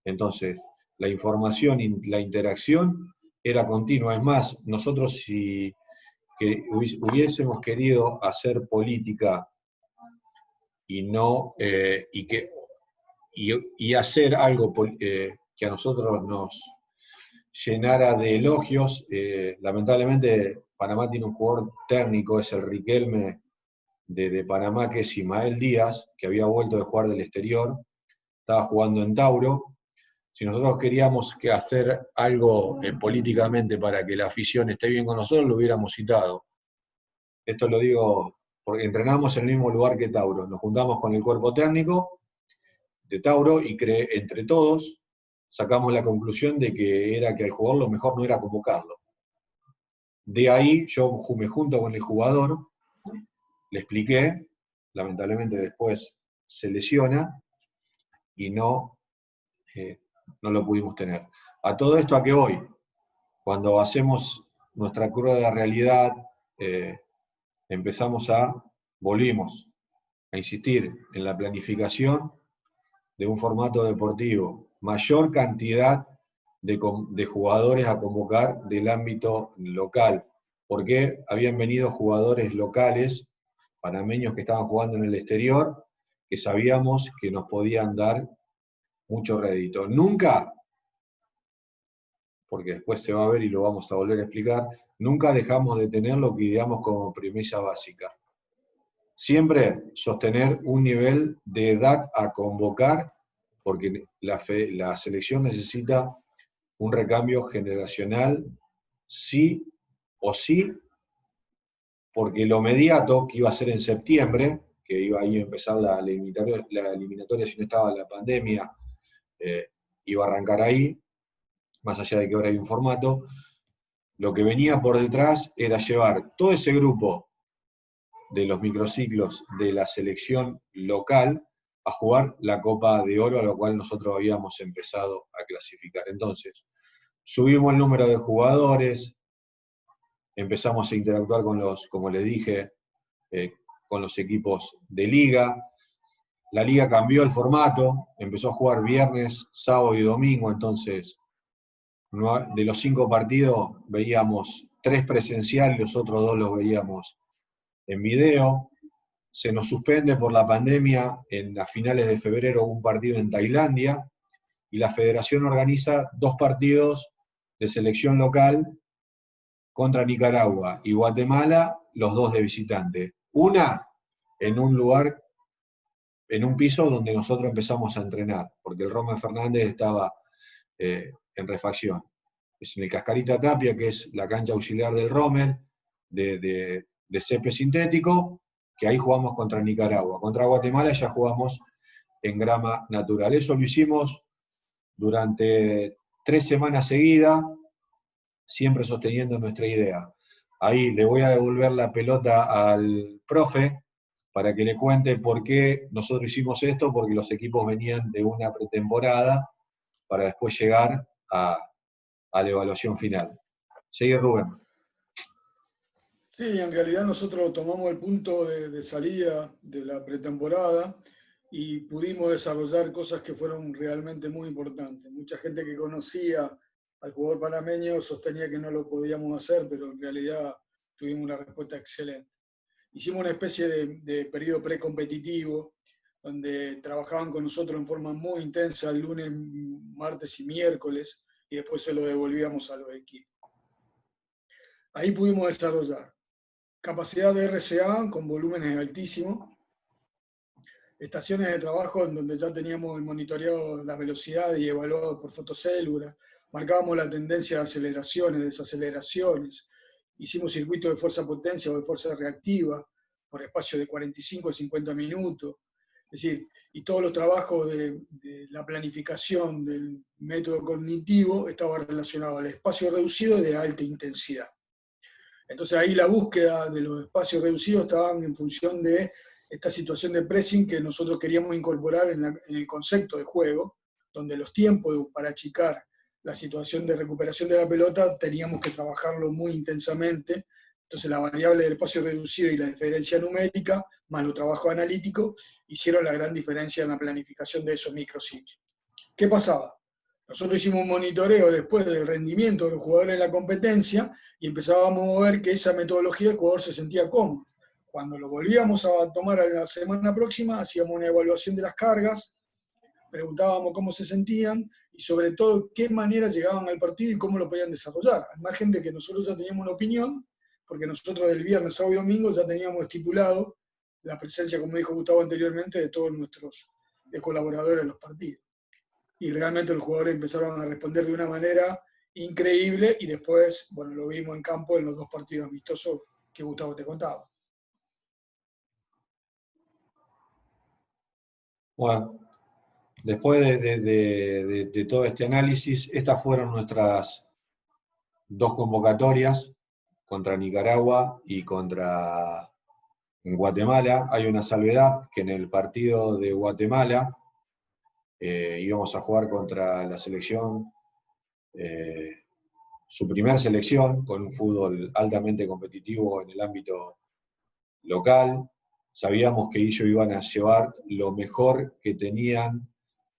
Entonces, la información y la interacción era continua. Es más, nosotros si hubiésemos querido hacer política y no y hacer algo que a nosotros nos llenara de elogios, lamentablemente Panamá tiene un jugador técnico, es el Riquelme de Panamá, que es Ismael Díaz, que había vuelto de jugar del exterior, estaba jugando en Tauro. Si nosotros queríamos hacer algo políticamente para que la afición esté bien con nosotros, lo hubiéramos citado. Esto lo digo porque entrenamos en el mismo lugar que Tauro. Nos juntamos con el cuerpo técnico de Tauro y entre todos sacamos la conclusión de que al jugador lo mejor no era convocarlo. De ahí yo me junto con el jugador, le expliqué, lamentablemente después se lesiona y no lo pudimos tener. A todo esto, ¿a qué voy? Cuando hacemos nuestra curva de la realidad, volvimos a insistir en la planificación de un formato deportivo, mayor cantidad de jugadores a convocar del ámbito local, porque habían venido jugadores locales, panameños que estaban jugando en el exterior, que sabíamos que nos podían dar mucho rédito. Nunca, porque después se va a ver y lo vamos a volver a explicar, nunca dejamos de tener lo que ideamos como premisa básica. Siempre sostener un nivel de edad a convocar, porque la selección necesita un recambio generacional, sí o sí, porque lo inmediato, que iba a ser en septiembre, que iba a empezar la eliminatoria si no estaba la pandemia, iba a arrancar ahí, más allá de que ahora hay un formato, lo que venía por detrás era llevar todo ese grupo de los microciclos de la selección local a jugar la Copa de Oro, a lo cual nosotros habíamos empezado a clasificar. Entonces, subimos el número de jugadores, empezamos a interactuar con como les dije, con los equipos de liga. La liga cambió el formato, empezó a jugar viernes, sábado y domingo, entonces de los 5 partidos veíamos 3 presenciales, los otros 2 los veíamos en video. Se nos suspende por la pandemia a finales de febrero un partido en Tailandia, y la federación organiza 2 partidos de selección local contra Nicaragua y Guatemala, los 2 de visitante. Una en un lugar, en un piso donde nosotros empezamos a entrenar, porque el Rommel Fernández estaba en refacción. Es en el Cascarita Tapia, que es la cancha auxiliar del Rommel, de césped sintético, que ahí jugamos contra Nicaragua. Contra Guatemala ya jugamos en grama natural. Eso lo hicimos durante 3 semanas seguidas, siempre sosteniendo nuestra idea. Ahí le voy a devolver la pelota al profe para que le cuente por qué nosotros hicimos esto, porque los equipos venían de una pretemporada para después llegar a la evaluación final. Sigue, Rubén. Sí, en realidad nosotros tomamos el punto de salida de la pretemporada y pudimos desarrollar cosas que fueron realmente muy importantes. Mucha gente que conocía al jugador panameño sostenía que no lo podíamos hacer, pero en realidad tuvimos una respuesta excelente. Hicimos una especie de periodo precompetitivo, donde trabajaban con nosotros en forma muy intensa el lunes, martes y miércoles, y después se lo devolvíamos a los equipos. Ahí pudimos desarrollar capacidad de RCA con volúmenes altísimos, estaciones de trabajo en donde ya teníamos monitoreado la velocidad y evaluado por fotocélula, marcábamos la tendencia de aceleraciones, desaceleraciones, hicimos circuitos de fuerza-potencia o de fuerza reactiva por espacio de 45 a 50 minutos, es decir, y todos los trabajos de la planificación del método cognitivo estaba relacionado al espacio reducido de alta intensidad. Entonces ahí la búsqueda de los espacios reducidos estaban en función de esta situación de pressing que nosotros queríamos incorporar en el concepto de juego, donde los tiempos para achicar la situación de recuperación de la pelota teníamos que trabajarlo muy intensamente. Entonces la variable del espacio reducido y la diferencia numérica, más los trabajos analíticos, hicieron la gran diferencia en la planificación de esos microciclos. ¿Qué pasaba? Nosotros hicimos un monitoreo después del rendimiento de los jugadores en la competencia y empezábamos a ver que esa metodología el jugador se sentía cómodo. Cuando lo volvíamos a tomar a la semana próxima, hacíamos una evaluación de las cargas, preguntábamos cómo se sentían y sobre todo qué manera llegaban al partido y cómo lo podían desarrollar. Al margen de que nosotros ya teníamos una opinión, porque nosotros del viernes, sábado y domingo ya teníamos estipulado la presencia, como dijo Gustavo anteriormente, de todos nuestros colaboradores en los partidos. Y realmente los jugadores empezaron a responder de una manera increíble y después, bueno, lo vimos en campo en los 2 partidos amistosos que Gustavo te contaba. Bueno, después de todo este análisis, estas fueron nuestras 2 convocatorias contra Nicaragua y contra Guatemala. Hay una salvedad, que en el partido de Guatemala íbamos a jugar contra la selección, su primer selección, con un fútbol altamente competitivo en el ámbito local. Sabíamos que ellos iban a llevar lo mejor que tenían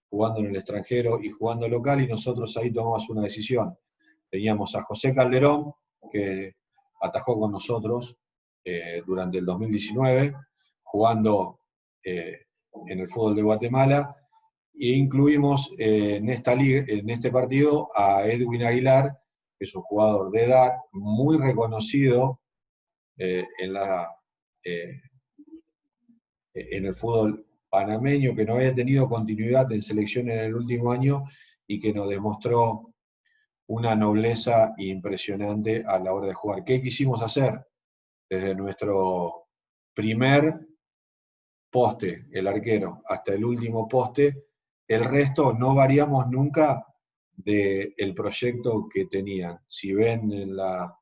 jugando en el extranjero y jugando local, y nosotros ahí tomamos una decisión. Teníamos a José Calderón, que atajó con nosotros durante el 2019, jugando en el fútbol de Guatemala, e incluimos en este partido a Edwin Aguilar, que es un jugador de edad muy reconocido en el fútbol panameño, que no había tenido continuidad en selección en el último año y que nos demostró una nobleza impresionante a la hora de jugar. ¿Qué quisimos hacer? Desde nuestro primer poste, el arquero, hasta el último poste, el resto no variamos nunca del proyecto que tenían. Si ven en la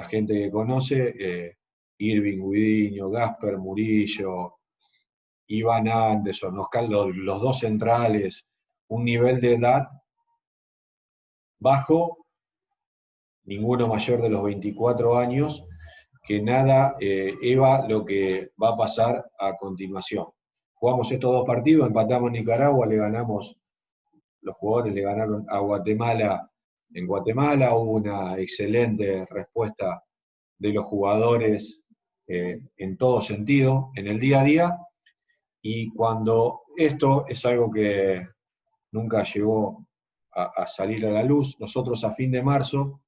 gente que conoce, Irving Guidiño, Gasper Murillo, Iván Anderson, los 2 centrales, un nivel de edad bajo, ninguno mayor de los 24 años, que nada eva lo que va a pasar a continuación. Jugamos estos 2 partidos, empatamos en Nicaragua, los jugadores le ganaron a Guatemala en Guatemala, hubo una excelente respuesta de los jugadores en todo sentido, en el día a día, y cuando esto es algo que nunca llegó a salir a la luz, nosotros a fin de marzo,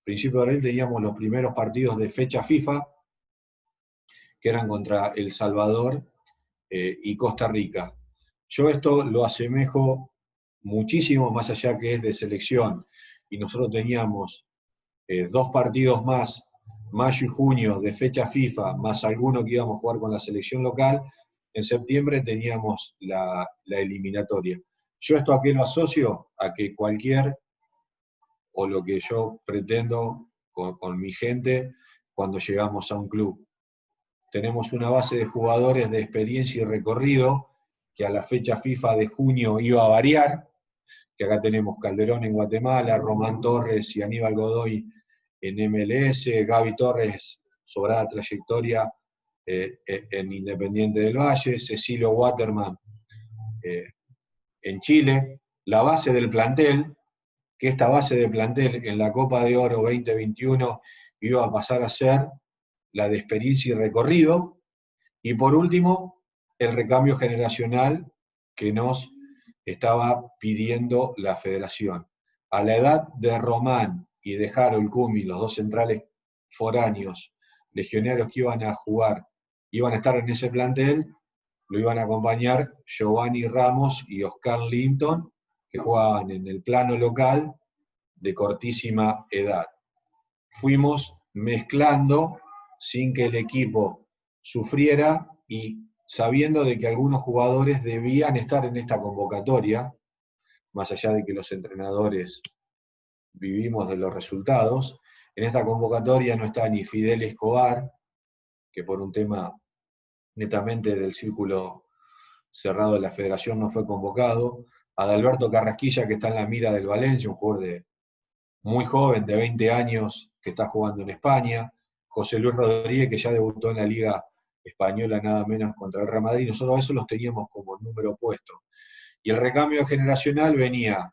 principio de abril, teníamos los primeros partidos de fecha FIFA, que eran contra El Salvador y Costa Rica. Yo esto lo asemejo muchísimo, más allá que es de selección, y nosotros teníamos 2 partidos más, mayo y junio, de fecha FIFA, más alguno que íbamos a jugar con la selección local. En septiembre teníamos la eliminatoria. Yo esto a qué lo asocio, a que o lo que yo pretendo con mi gente cuando llegamos a un club. Tenemos una base de jugadores de experiencia y recorrido que a la fecha FIFA de junio iba a variar, que acá tenemos Calderón en Guatemala, Román Torres y Aníbal Godoy en MLS, Gaby Torres sobrada trayectoria en Independiente del Valle, Cecilio Waterman en Chile, la base del plantel, que esta base de plantel en la Copa de Oro 2021 iba a pasar a ser la de experiencia y recorrido, y por último, el recambio generacional que nos estaba pidiendo la federación. A la edad de Román y de Harold Cumi, los dos centrales foráneos, legionarios que iban a jugar, iban a estar en ese plantel, lo iban a acompañar Giovanni Ramos y Oscar Linton, que jugaban en el plano local de cortísima edad. Fuimos mezclando sin que el equipo sufriera y sabiendo de que algunos jugadores debían estar en esta convocatoria, más allá de que los entrenadores vivimos de los resultados. En esta convocatoria no está ni Fidel Escobar, que por un tema netamente del círculo cerrado de la federación no fue convocado, Adalberto Carrasquilla, que está en la mira del Valencia, un jugador muy joven, de 20 años, que está jugando en España, José Luis Rodríguez, que ya debutó en la Liga Española nada menos contra el Real Madrid. Nosotros eso los teníamos como número puesto. Y el recambio generacional venía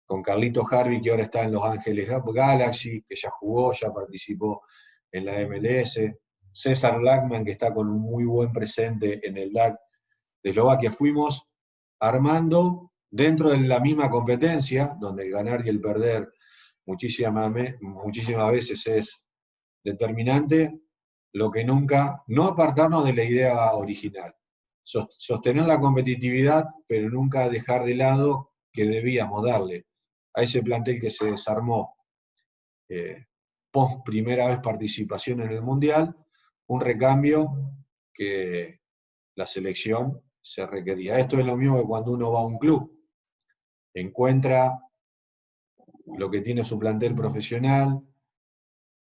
con Carlito Harvey, que ahora está en Los Ángeles Galaxy, que ya jugó, ya participó en la MLS, César Blackman, que está con un muy buen presente en el DAC de Eslovaquia. Fuimos armando dentro de la misma competencia, donde el ganar y el perder muchísimas veces es determinante, lo que nunca, no apartarnos de la idea original, sostener la competitividad, pero nunca dejar de lado que debíamos darle a ese plantel que se desarmó post primera vez participación en el Mundial, un recambio que la selección se requería. Esto es lo mismo que cuando uno va a un club, encuentra lo que tiene su plantel profesional,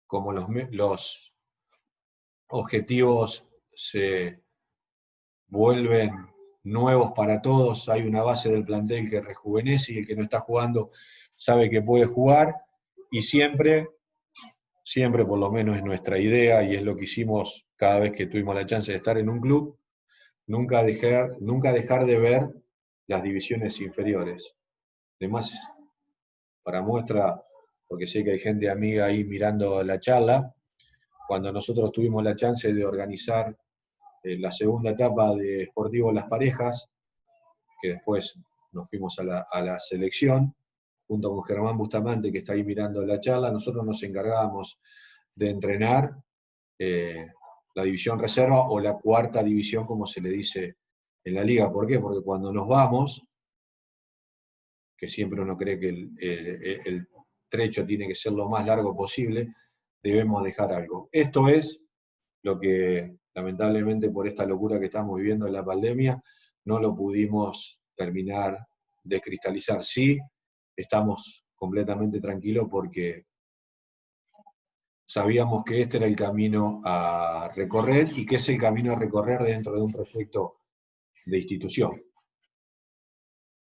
como los objetivos se vuelven nuevos para todos, hay una base del plantel que rejuvenece y el que no está jugando sabe que puede jugar, y siempre, por lo menos es nuestra idea y es lo que hicimos cada vez que tuvimos la chance de estar en un club, nunca dejar de ver las divisiones inferiores. Además, para muestra, porque sé que hay gente amiga ahí mirando la charla, cuando nosotros tuvimos la chance de organizar la segunda etapa de Sportivo Las Parejas, que después nos fuimos a la selección, junto con Germán Bustamante, que está ahí mirando la charla, nosotros nos encargábamos de entrenar la división reserva o la cuarta división, como se le dice en la liga. ¿Por qué? Porque cuando nos vamos, que siempre uno cree que el trecho tiene que ser lo más largo posible, debemos dejar algo. Esto es lo que, lamentablemente, por esta locura que estamos viviendo en la pandemia, no lo pudimos terminar de cristalizar. Sí, estamos completamente tranquilos porque sabíamos que este era el camino a recorrer y que es el camino a recorrer dentro de un proyecto de institución,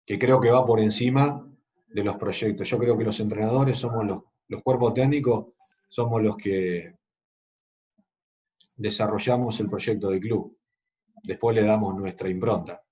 que creo que va por encima de los proyectos. Yo creo que los entrenadores somos los cuerpos técnicos, somos los que desarrollamos el proyecto del club. Después le damos nuestra impronta.